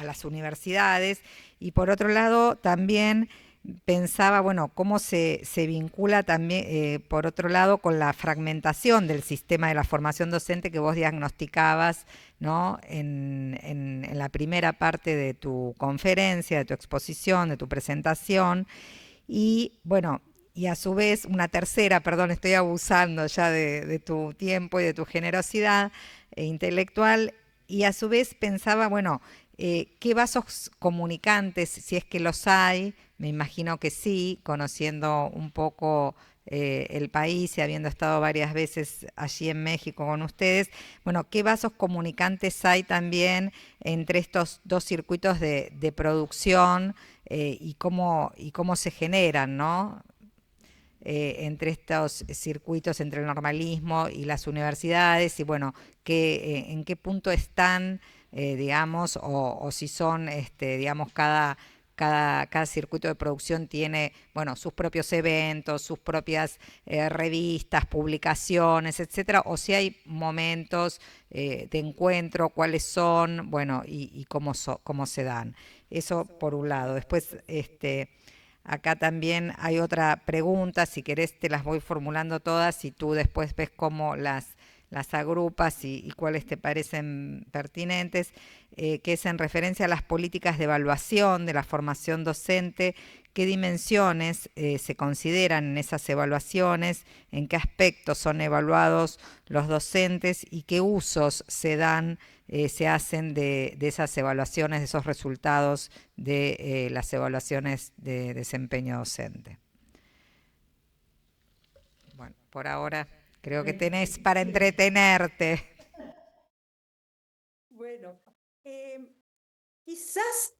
Speaker 3: las universidades. Y por otro lado, también pensaba, bueno, cómo se vincula también, por otro lado, con la fragmentación del sistema de la formación docente que vos diagnosticabas, ¿no? En la primera parte de tu conferencia, de tu exposición, de tu presentación. Y bueno, y a su vez una tercera, perdón, estoy abusando ya de tu tiempo y de tu generosidad intelectual, y a su vez pensaba, bueno, ¿qué vasos comunicantes, si es que los hay? Me imagino que sí, conociendo un poco el país y habiendo estado varias veces allí en México con ustedes, bueno, ¿qué vasos comunicantes hay también entre estos dos circuitos de producción y cómo se generan, ¿no? Entre estos circuitos, entre el normalismo y las universidades, y bueno, en qué punto están, digamos, o si son, digamos, cada circuito de producción tiene, bueno, sus propios eventos, sus propias revistas, publicaciones, etcétera, o si hay momentos de encuentro, cuáles son, bueno, y cómo se dan. Eso por un lado. Después, acá también hay otra pregunta, si querés te las voy formulando todas y tú después ves cómo las agrupas y cuáles te parecen pertinentes, que es en referencia a las políticas de evaluación de la formación docente. ¿Qué dimensiones se consideran en esas evaluaciones? ¿En qué aspectos son evaluados los docentes y qué usos se hacen de esas evaluaciones, de esos resultados de las evaluaciones de desempeño docente? Bueno, por ahora creo que tenés para entretenerte.
Speaker 2: Bueno, quizás,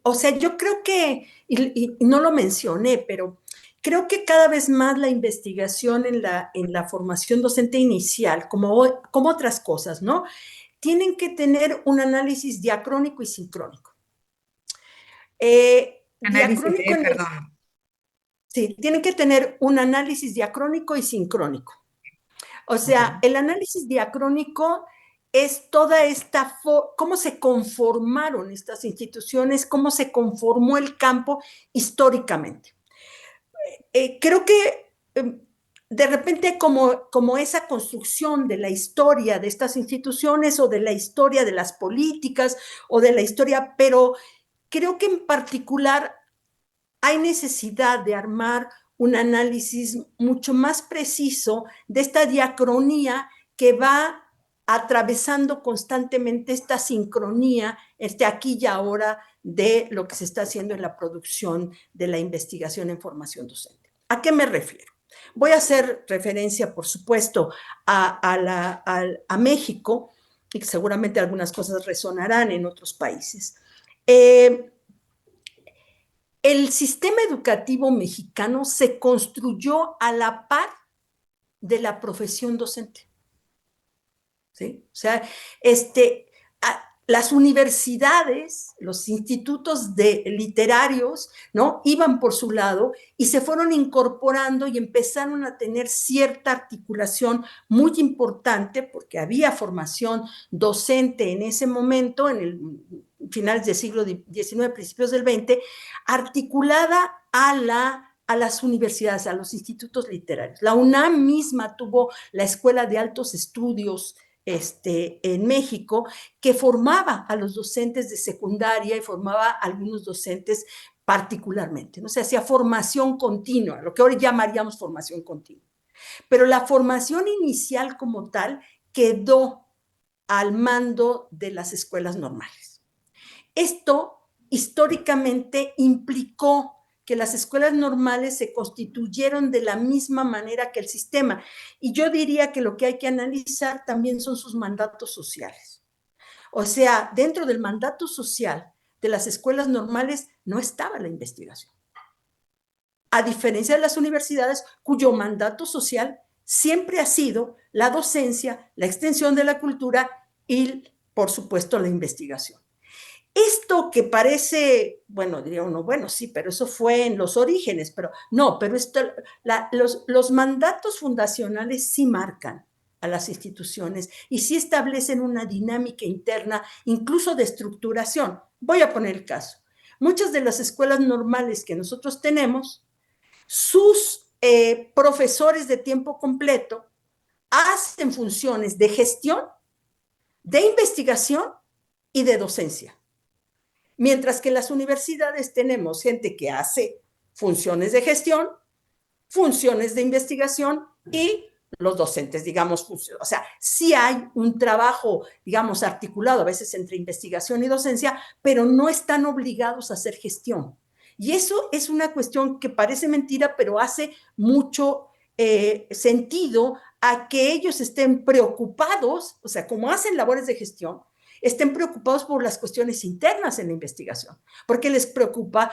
Speaker 2: o sea, yo creo que, y no lo mencioné, pero creo que cada vez más la investigación en la formación docente inicial, como otras cosas, ¿no? Tienen que tener un análisis diacrónico y sincrónico.
Speaker 3: Análisis
Speaker 2: Diacrónico
Speaker 3: perdón.
Speaker 2: sí, tienen que tener un análisis diacrónico y sincrónico. O sea, el análisis diacrónico es toda esta, cómo se conformaron estas instituciones, cómo se conformó el campo históricamente. Creo que de repente como esa construcción de la historia de estas instituciones o de la historia de las políticas o de la historia, pero creo que en particular hay necesidad de armar un análisis mucho más preciso de esta diacronía que va atravesando constantemente esta sincronía, aquí y ahora de lo que se está haciendo en la producción de la investigación en formación docente. ¿A qué me refiero? Voy a hacer referencia, por supuesto, a México, y seguramente algunas cosas resonarán en otros países. El sistema educativo mexicano se construyó a la par de la profesión docente. ¿Sí? O sea, las universidades, los institutos literarios, ¿no? Iban por su lado y se fueron incorporando y empezaron a tener cierta articulación muy importante, porque había formación docente en ese momento, en el finales del siglo XIX, principios del XX, articulada a las universidades, a los institutos literarios. La UNAM misma tuvo la Escuela de Altos Estudios en México, que formaba a los docentes de secundaria y formaba a algunos docentes particularmente, ¿no? Se hacía formación continua, lo que ahora llamaríamos formación continua. Pero la formación inicial como tal quedó al mando de las escuelas normales. Esto históricamente implicó que las escuelas normales se constituyeron de la misma manera que el sistema. Y yo diría que lo que hay que analizar también son sus mandatos sociales. O sea, dentro del mandato social de las escuelas normales no estaba la investigación. A diferencia de las universidades, cuyo mandato social siempre ha sido la docencia, la extensión de la cultura y, por supuesto, la investigación. Esto que parece, bueno, diría uno, bueno, sí, pero eso fue en los orígenes, pero no, pero los mandatos fundacionales sí marcan a las instituciones y sí establecen una dinámica interna, incluso de estructuración. Voy a poner el caso. Muchas de las escuelas normales que nosotros tenemos, sus profesores de tiempo completo hacen funciones de gestión, de investigación y de docencia. Mientras que en las universidades tenemos gente que hace funciones de gestión, funciones de investigación y los docentes, digamos, o sea, sí hay un trabajo, digamos, articulado a veces entre investigación y docencia, pero no están obligados a hacer gestión. Y eso es una cuestión que parece mentira, pero hace mucho sentido a que ellos estén preocupados, o sea, como hacen labores de gestión, estén preocupados por las cuestiones internas en la investigación, porque les preocupa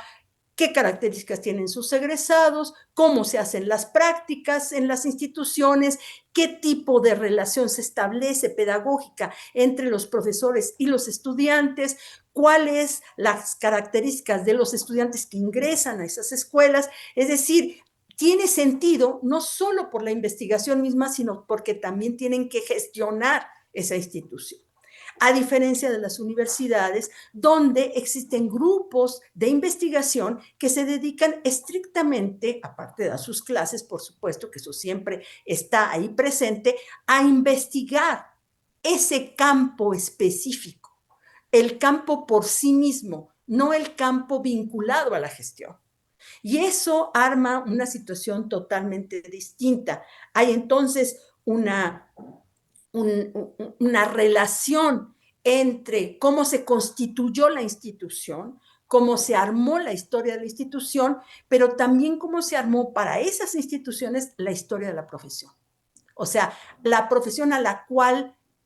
Speaker 2: qué características tienen sus egresados, cómo se hacen las prácticas en las instituciones, qué tipo de relación se establece pedagógica entre los profesores y los estudiantes, cuáles las características de los estudiantes que ingresan a esas escuelas. Es decir, tiene sentido no solo por la investigación misma, sino porque también tienen que gestionar esa institución. A diferencia de las universidades, donde existen grupos de investigación que se dedican estrictamente, aparte de dar sus clases, por supuesto que eso siempre está ahí presente, a investigar ese campo específico, el campo por sí mismo, no el campo vinculado a la gestión. Y eso arma una situación totalmente distinta. Hay entonces una relación entre cómo se constituyó la institución, cómo se armó la historia de la institución, pero también cómo se armó para esas instituciones la historia de la profesión. O sea, la profesión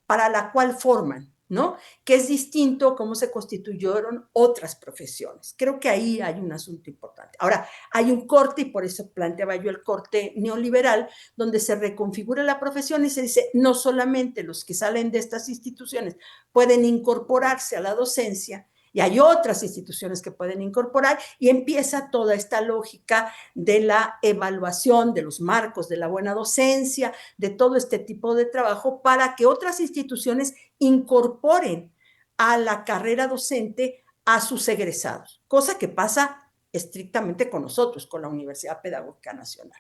Speaker 2: para la cual forman, ¿no? Que es distinto cómo se constituyeron otras profesiones. Creo que ahí hay un asunto importante. Ahora, hay un corte, y por eso planteaba yo el corte neoliberal, donde se reconfigura la profesión y se dice, no solamente los que salen de estas instituciones pueden incorporarse a la docencia, y hay otras instituciones que pueden incorporar, y empieza toda esta lógica de la evaluación de los marcos de la buena docencia, de todo este tipo de trabajo, para que otras instituciones incorporen a la carrera docente a sus egresados, cosa que pasa estrictamente con nosotros, con la Universidad Pedagógica Nacional.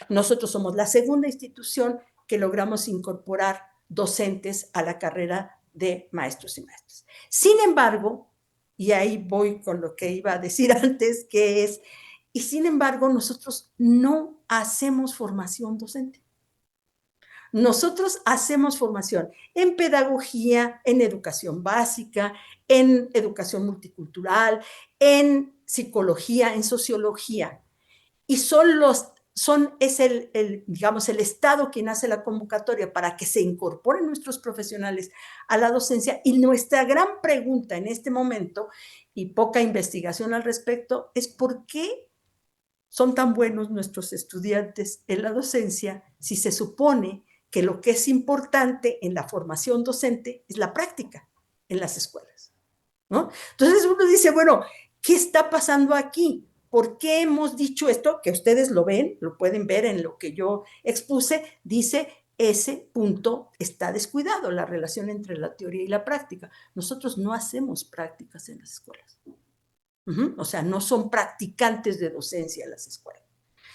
Speaker 2: Nosotros somos la segunda institución que logramos incorporar docentes a la carrera de maestros y maestras. Sin embargo, y ahí voy con lo que iba a decir antes, que es, y sin embargo, nosotros no hacemos formación docente. Nosotros hacemos formación en pedagogía, en educación básica, en educación multicultural, en psicología, en sociología. Y es digamos, el Estado quien hace la convocatoria para que se incorporen nuestros profesionales a la docencia. Y nuestra gran pregunta en este momento, y poca investigación al respecto, es ¿por qué son tan buenos nuestros estudiantes en la docencia si se supone que lo que es importante en la formación docente es la práctica? en las escuelas, ¿no? Entonces uno dice, bueno, ¿qué está pasando aquí? ¿Por qué hemos dicho esto? Que ustedes lo ven, lo pueden ver en lo que yo expuse, dice, ese punto está descuidado, la relación entre la teoría y la práctica. Nosotros no hacemos prácticas en las escuelas. O sea, no son practicantes de docencia en las escuelas.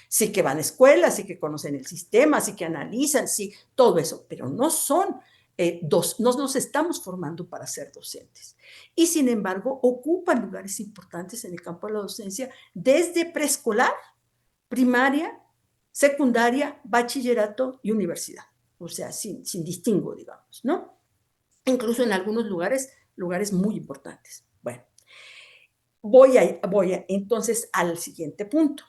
Speaker 2: Sí que van a escuelas, sí que conocen el sistema, sí que analizan, sí, todo eso, pero no son no nos estamos formando para ser docentes. Y sin embargo, ocupan lugares importantes en el campo de la docencia desde preescolar, primaria, secundaria, bachillerato y universidad. O sea, sin distingo, digamos, ¿no? Incluso en algunos lugares muy importantes. Bueno, voy entonces al siguiente punto.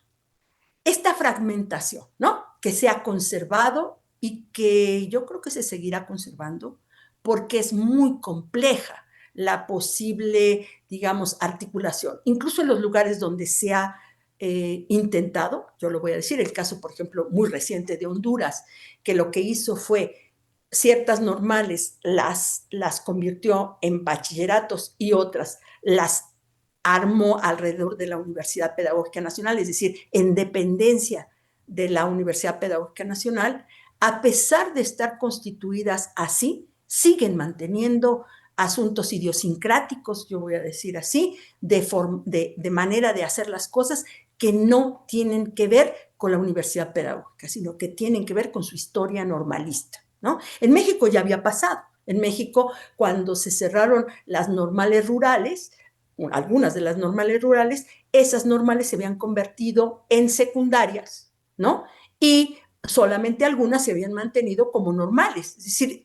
Speaker 2: Esta fragmentación, ¿no? Que se ha conservado y que yo creo que se seguirá conservando porque es muy compleja la posible, digamos, articulación. Incluso en los lugares donde se ha intentado, yo lo voy a decir, el caso, por ejemplo, muy reciente de Honduras, que lo que hizo fue ciertas normales las convirtió en bachilleratos y otras las armó alrededor de la Universidad Pedagógica Nacional, es decir, en dependencia de la Universidad Pedagógica Nacional, a pesar de estar constituidas así, siguen manteniendo asuntos idiosincráticos, yo voy a decir así, de manera de hacer las cosas que no tienen que ver con la universidad pedagógica, sino que tienen que ver con su historia normalista, ¿no? En México ya había pasado. En México, cuando se cerraron las normales rurales, algunas de las normales rurales, esas normales se habían convertido en secundarias, ¿no? Y solamente algunas se habían mantenido como normales. Es decir,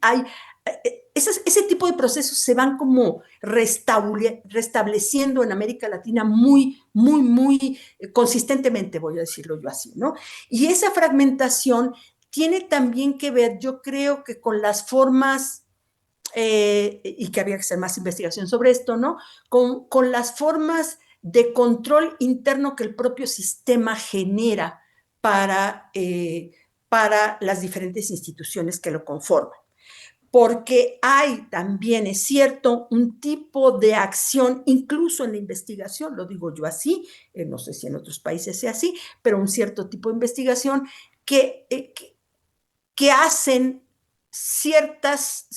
Speaker 2: ese tipo de procesos se van como restableciendo en América Latina muy, muy, muy consistentemente, voy a decirlo yo así, ¿no? Y esa fragmentación tiene también que ver, yo creo que con las formas y que había que hacer más investigación sobre esto, ¿no? Con las formas de control interno que el propio sistema genera para las diferentes instituciones que lo conforman. Porque hay también, es cierto, un tipo de acción, incluso en la investigación, lo digo yo así, no sé si en otros países sea así, pero un cierto tipo de investigación que hacen ciertas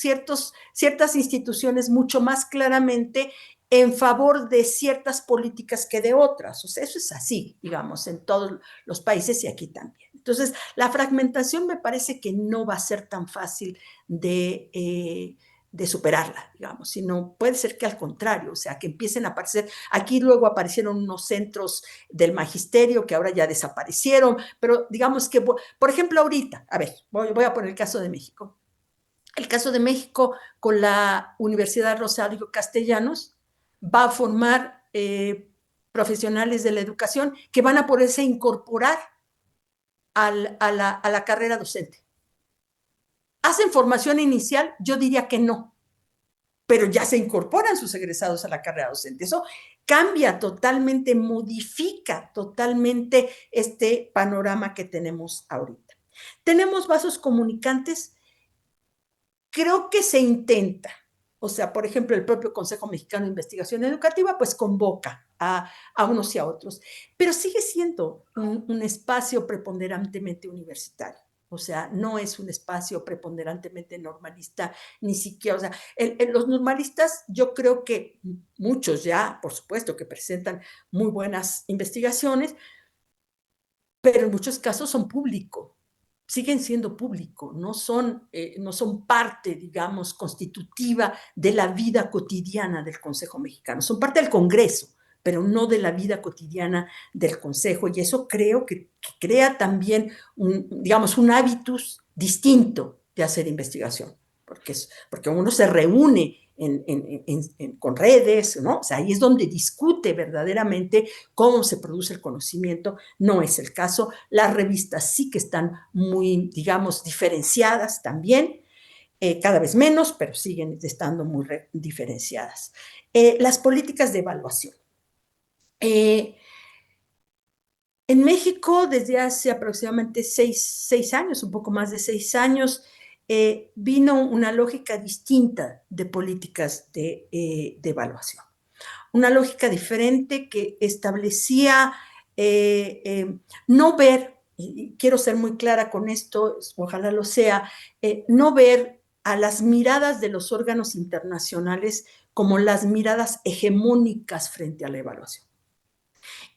Speaker 2: instituciones mucho más claramente en favor de ciertas políticas que de otras. O sea, eso es así, digamos, en todos los países y aquí también. Entonces, la fragmentación me parece que no va a ser tan fácil de superarla, digamos, sino puede ser que al contrario, o sea, que empiecen a aparecer, aquí luego aparecieron unos centros del magisterio que ahora ya desaparecieron, pero digamos que, por ejemplo, ahorita, a ver, voy a poner el caso de México. El caso de México con la Universidad Rosario Castellanos va a formar profesionales de la educación que van a poderse incorporar a la carrera docente. ¿Hacen formación inicial? Yo diría que no, pero ya se incorporan sus egresados a la carrera docente. Eso cambia totalmente, modifica totalmente este panorama que tenemos ahorita. Tenemos vasos comunicantes, creo que se intenta. O sea, por ejemplo, el propio Consejo Mexicano de Investigación Educativa, pues convoca a unos y a otros, pero sigue siendo un espacio preponderantemente universitario. O sea, no es un espacio preponderantemente normalista, ni siquiera, o sea, los normalistas, yo creo que muchos ya, por supuesto, que presentan muy buenas investigaciones, pero en muchos casos son público, siguen siendo público, no son parte, digamos, constitutiva de la vida cotidiana del Consejo Mexicano, son parte del Congreso, pero no de la vida cotidiana del Consejo, y eso creo que crea también, digamos, un hábitus distinto de hacer investigación, porque uno se reúne con redes, ¿no? O sea, ahí es donde discute verdaderamente cómo se produce el conocimiento. No es el caso. Las revistas sí que están muy, digamos, diferenciadas también, cada vez menos, pero siguen estando muy diferenciadas. Las políticas de evaluación. En México, desde hace aproximadamente 6 años, un poco más de 6 años, vino una lógica distinta de políticas de evaluación. Una lógica diferente que establecía no ver, y quiero ser muy clara con esto, ojalá lo sea, no ver a las miradas de los órganos internacionales como las miradas hegemónicas frente a la evaluación.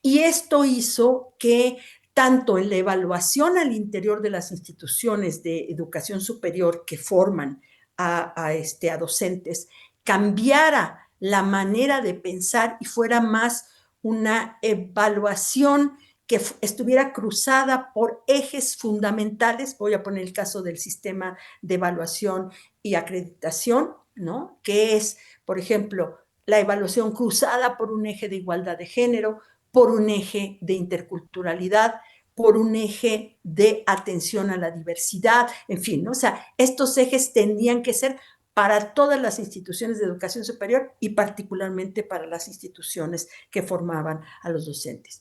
Speaker 2: Y esto hizo que tanto en la evaluación al interior de las instituciones de educación superior que forman a docentes, cambiara la manera de pensar y fuera más una evaluación que estuviera cruzada por ejes fundamentales. Voy a poner el caso del sistema de evaluación y acreditación, ¿no? Que es, por ejemplo, la evaluación cruzada por un eje de igualdad de género, por un eje de interculturalidad, por un eje de atención a la diversidad, en fin, ¿no? O sea, estos ejes tendrían que ser para todas las instituciones de educación superior y particularmente para las instituciones que formaban a los docentes.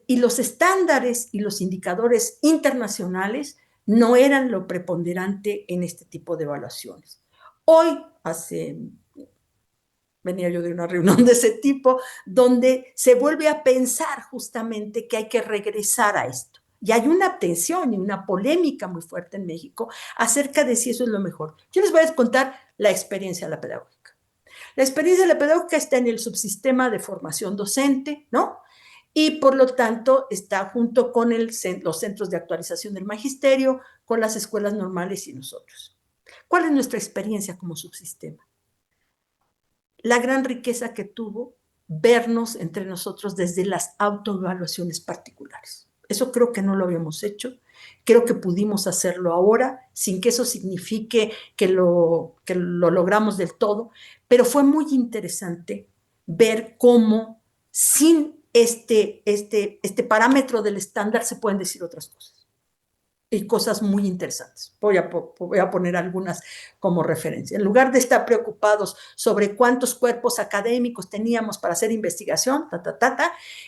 Speaker 2: Y los estándares y los indicadores internacionales no eran lo preponderante en este tipo de evaluaciones. Hoy, venía yo de una reunión de ese tipo, donde se vuelve a pensar justamente que hay que regresar a esto. Y hay una tensión y una polémica muy fuerte en México acerca de si eso es lo mejor. Yo les voy a contar la experiencia de la pedagógica. La experiencia de la pedagógica está en el subsistema de formación docente, ¿no? Y por lo tanto está junto con los centros de actualización del magisterio, con las escuelas normales y nosotros. ¿Cuál es nuestra experiencia como subsistema? La gran riqueza que tuvo vernos entre nosotros desde las autoevaluaciones particulares. Eso creo que no lo habíamos hecho. Creo que pudimos hacerlo ahora, sin que eso signifique que lo logramos del todo, pero fue muy interesante ver cómo sin este parámetro del estándar se pueden decir otras cosas. Y cosas muy interesantes. Voy a poner algunas como referencia. En lugar de estar preocupados sobre cuántos cuerpos académicos teníamos para hacer investigación,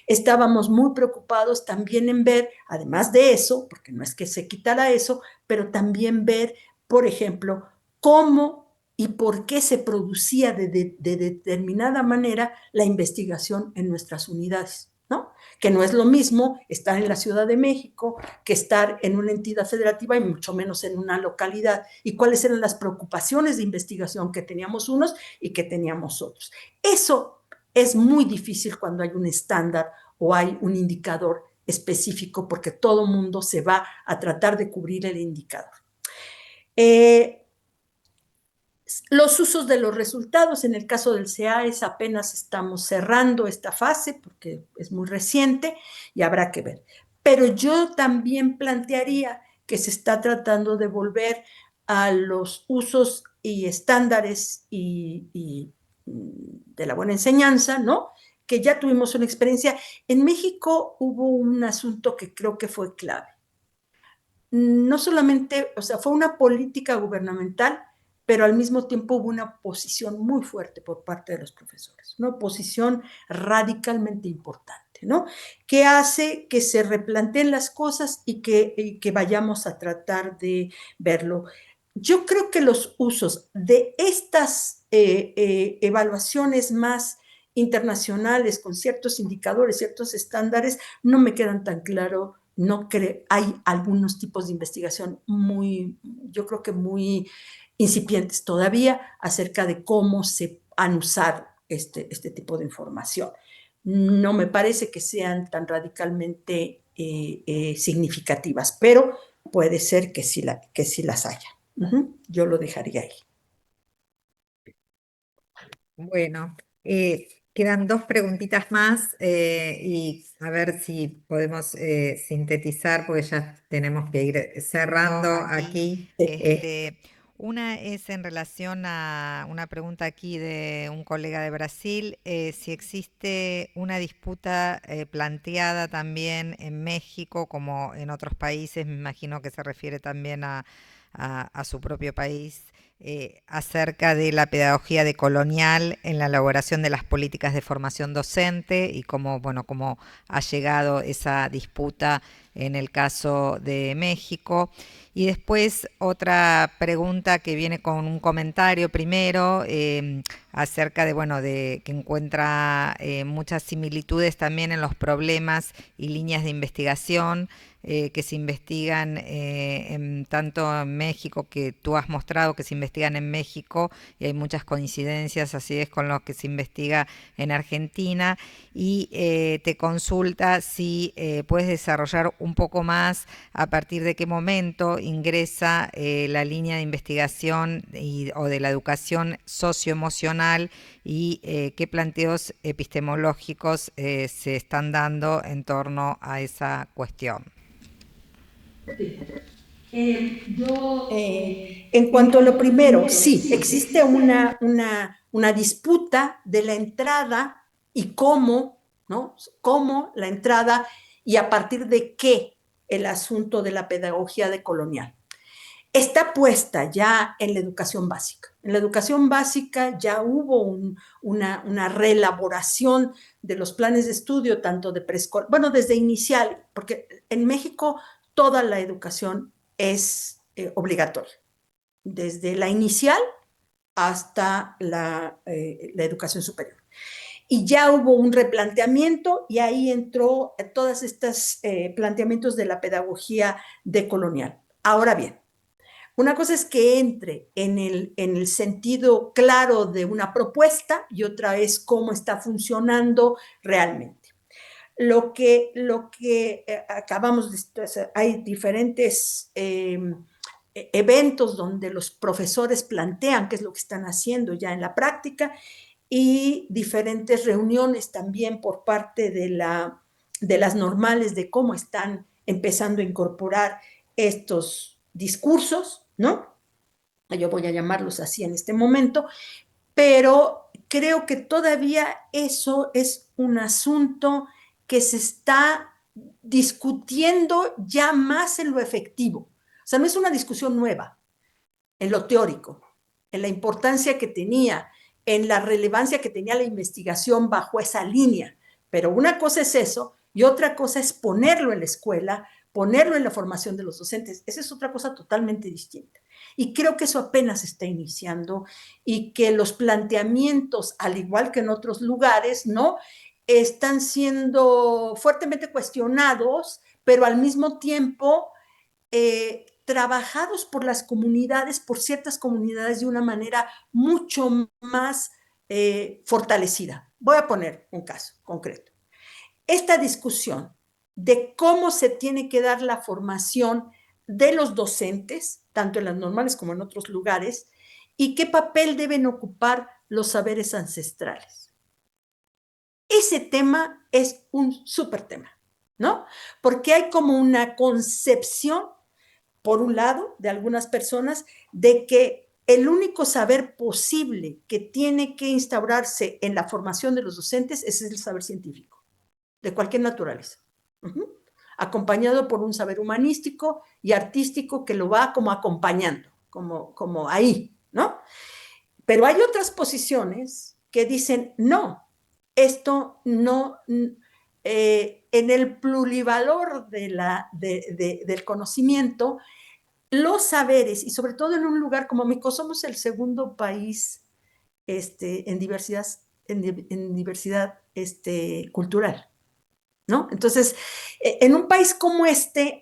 Speaker 2: estábamos muy preocupados también en ver, además de eso, porque no es que se quitara eso, pero también ver, por ejemplo, cómo y por qué se producía de determinada manera la investigación en nuestras unidades, ¿no? Que no es lo mismo estar en la Ciudad de México que estar en una entidad federativa y mucho menos en una localidad, y cuáles eran las preocupaciones de investigación que teníamos unos y que teníamos otros. Eso es muy difícil cuando hay un estándar o hay un indicador específico, porque todo mundo se va a tratar de cubrir el indicador. Los usos de los resultados, en el caso del CEAES apenas estamos cerrando esta fase porque es muy reciente y habrá que ver. Pero yo también plantearía que se está tratando de volver a los usos y estándares y de la buena enseñanza, ¿no? Que ya tuvimos una experiencia. En México hubo un asunto que creo que fue clave. No solamente, o sea, fue una política gubernamental, pero al mismo tiempo hubo una oposición muy fuerte por parte de los profesores, una oposición radicalmente importante, ¿no? Que hace que se replanteen las cosas y que vayamos a tratar de verlo. Yo creo que los usos de estas evaluaciones más internacionales con ciertos indicadores, ciertos estándares, no me quedan tan claros. No hay algunos tipos de investigación yo creo que muy incipientes todavía acerca de cómo se han usado este tipo de información. No me parece que sean tan radicalmente significativas, pero puede ser que sí las haya. Yo lo dejaría ahí.
Speaker 3: Bueno, quedan dos preguntitas más y a ver si podemos sintetizar, porque ya tenemos que ir cerrando aquí. Una es en relación a una pregunta aquí de un colega de Brasil, si existe una disputa planteada también en México como en otros países, me imagino que se refiere también a su propio país, acerca de la pedagogía decolonial en la elaboración de las políticas de formación docente y cómo ha llegado esa disputa en el caso de México. Y después otra pregunta que viene con un comentario primero acerca de, bueno, de que encuentra muchas similitudes también en los problemas y líneas de investigación que se investigan tanto en México, que tú has mostrado que se investigan en México, y hay muchas coincidencias, así es, con lo que se investiga en Argentina, y te consulta si puedes desarrollar un poco más a partir de qué momento ingresa la línea de investigación o de la educación socioemocional y qué planteos epistemológicos se están dando en torno a esa cuestión.
Speaker 2: En cuanto a lo primero, sí, existe una disputa de la entrada y cómo, ¿no? Cómo la entrada y a partir de qué el asunto de la pedagogía decolonial. Está puesta ya en la educación básica. En la educación básica ya hubo una reelaboración de los planes de estudio, tanto de preescolar, bueno, desde inicial, porque en México toda la educación es obligatoria, desde la inicial hasta la educación superior. Y ya hubo un replanteamiento y ahí entró todos estos planteamientos de la pedagogía decolonial. Ahora bien, una cosa es que entre en el sentido claro de una propuesta y otra es cómo está funcionando realmente. Lo que acabamos de... Hay diferentes eventos donde los profesores plantean qué es lo que están haciendo ya en la práctica y diferentes reuniones también por parte de las normales de cómo están empezando a incorporar estos discursos, ¿no? Yo voy a llamarlos así en este momento, pero creo que todavía eso es un asunto que se está discutiendo ya más en lo efectivo. O sea, no es una discusión nueva en lo teórico, en la importancia que tenía, en la relevancia que tenía la investigación bajo esa línea. Pero una cosa es eso y otra cosa es ponerlo en la escuela, ponerlo en la formación de los docentes. Esa es otra cosa totalmente distinta. Y creo que eso apenas está iniciando y que los planteamientos, al igual que en otros lugares, ¿no?, están siendo fuertemente cuestionados, pero al mismo tiempo trabajados por las comunidades, por ciertas comunidades de una manera mucho más fortalecida. Voy a poner un caso concreto. Esta discusión de cómo se tiene que dar la formación de los docentes, tanto en las normales como en otros lugares, y qué papel deben ocupar los saberes ancestrales. Ese tema es un súper tema, ¿no? Porque hay como una concepción, por un lado, de algunas personas, de que el único saber posible que tiene que instaurarse en la formación de los docentes es el saber científico, de cualquier naturaleza, acompañado por un saber humanístico y artístico que lo va como acompañando, como ahí, ¿no? Pero hay otras posiciones que dicen, no, esto no, en el plurivalor del conocimiento, los saberes, y sobre todo en un lugar como México, somos el segundo país en diversidad, cultural, ¿no? Entonces, en un país como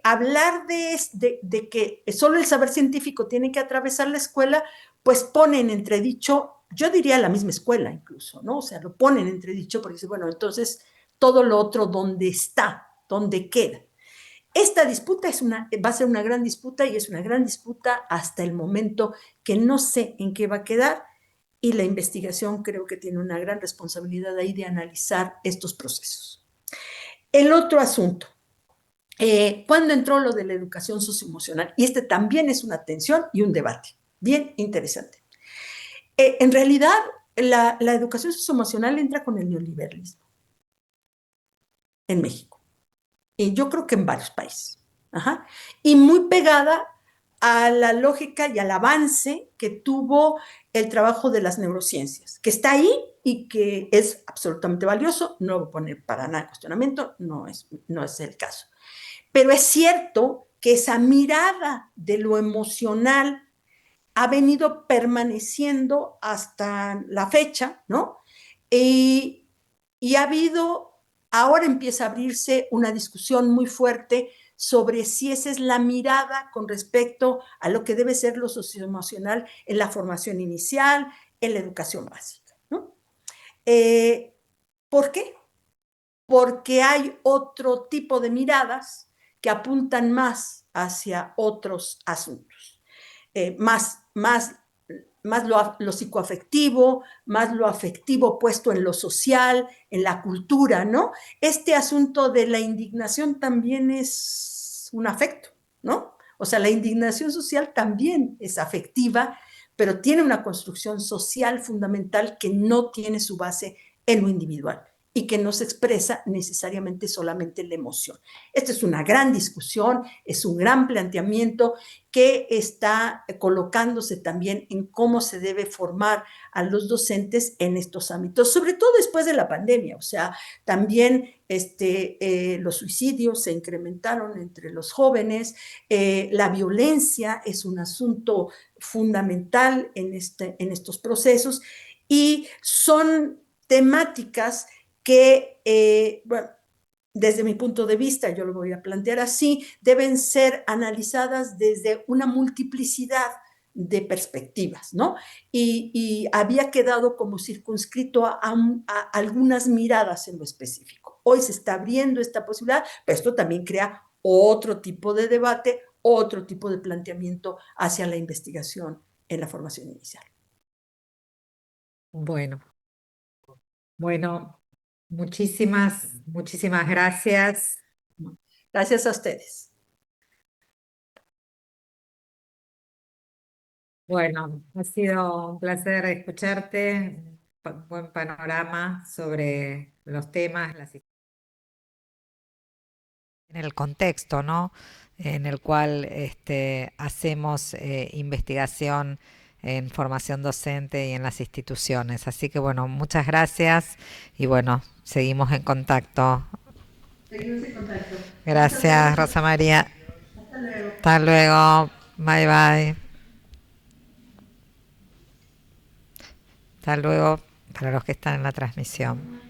Speaker 2: hablar de que solo el saber científico tiene que atravesar la escuela, pues pone en entredicho, yo diría la misma escuela incluso, ¿no? O sea, lo ponen en entredicho porque dice, bueno, entonces todo lo otro, ¿dónde está? ¿Dónde queda? Esta disputa va a ser una gran disputa y es una gran disputa hasta el momento que no sé en qué va a quedar y la investigación creo que tiene una gran responsabilidad ahí de analizar estos procesos. El otro asunto, ¿cuándo entró lo de la educación socioemocional? Y también es una tensión y un debate bien interesante. En realidad, la educación socioemocional entra con el neoliberalismo en México. Y yo creo que en varios países. Ajá. Y muy pegada a la lógica y al avance que tuvo el trabajo de las neurociencias, que está ahí y que es absolutamente valioso. No voy a poner para nada en cuestionamiento, no es el caso. Pero es cierto que esa mirada de lo emocional ha venido permaneciendo hasta la fecha, ¿no? Y ha habido, ahora empieza a abrirse una discusión muy fuerte sobre si esa es la mirada con respecto a lo que debe ser lo socioemocional en la formación inicial, en la educación básica, ¿no? ¿Por qué? Porque hay otro tipo de miradas que apuntan más hacia otros asuntos, más lo psicoafectivo, más lo afectivo puesto en lo social, en la cultura, ¿no? Este asunto de la indignación también es un afecto, ¿no? O sea, la indignación social también es afectiva, pero tiene una construcción social fundamental que no tiene su base en lo individual y que no se expresa necesariamente solamente en la emoción. Esta es una gran discusión, es un gran planteamiento que está colocándose también en cómo se debe formar a los docentes en estos ámbitos, sobre todo después de la pandemia. O sea, también los suicidios se incrementaron entre los jóvenes, la violencia es un asunto fundamental en estos procesos y son temáticas que, bueno, desde mi punto de vista, yo lo voy a plantear así, deben ser analizadas desde una multiplicidad de perspectivas, ¿no? Y había quedado como circunscrito a algunas miradas en lo específico. Hoy se está abriendo esta posibilidad, pero esto también crea otro tipo de debate, otro tipo de planteamiento hacia la investigación en la formación inicial.
Speaker 3: Bueno, bueno, muchísimas gracias.
Speaker 2: Gracias a ustedes.
Speaker 3: Bueno, ha sido un placer escucharte, un buen panorama sobre los temas, en el contexto, ¿no? En el cual hacemos investigación en formación docente y en las instituciones. Así que bueno, muchas gracias y bueno, seguimos en contacto.
Speaker 2: Seguimos en contacto.
Speaker 3: Gracias, Rosa María.
Speaker 2: Hasta luego.
Speaker 3: Hasta luego. Bye bye. Hasta luego para los que están en la transmisión.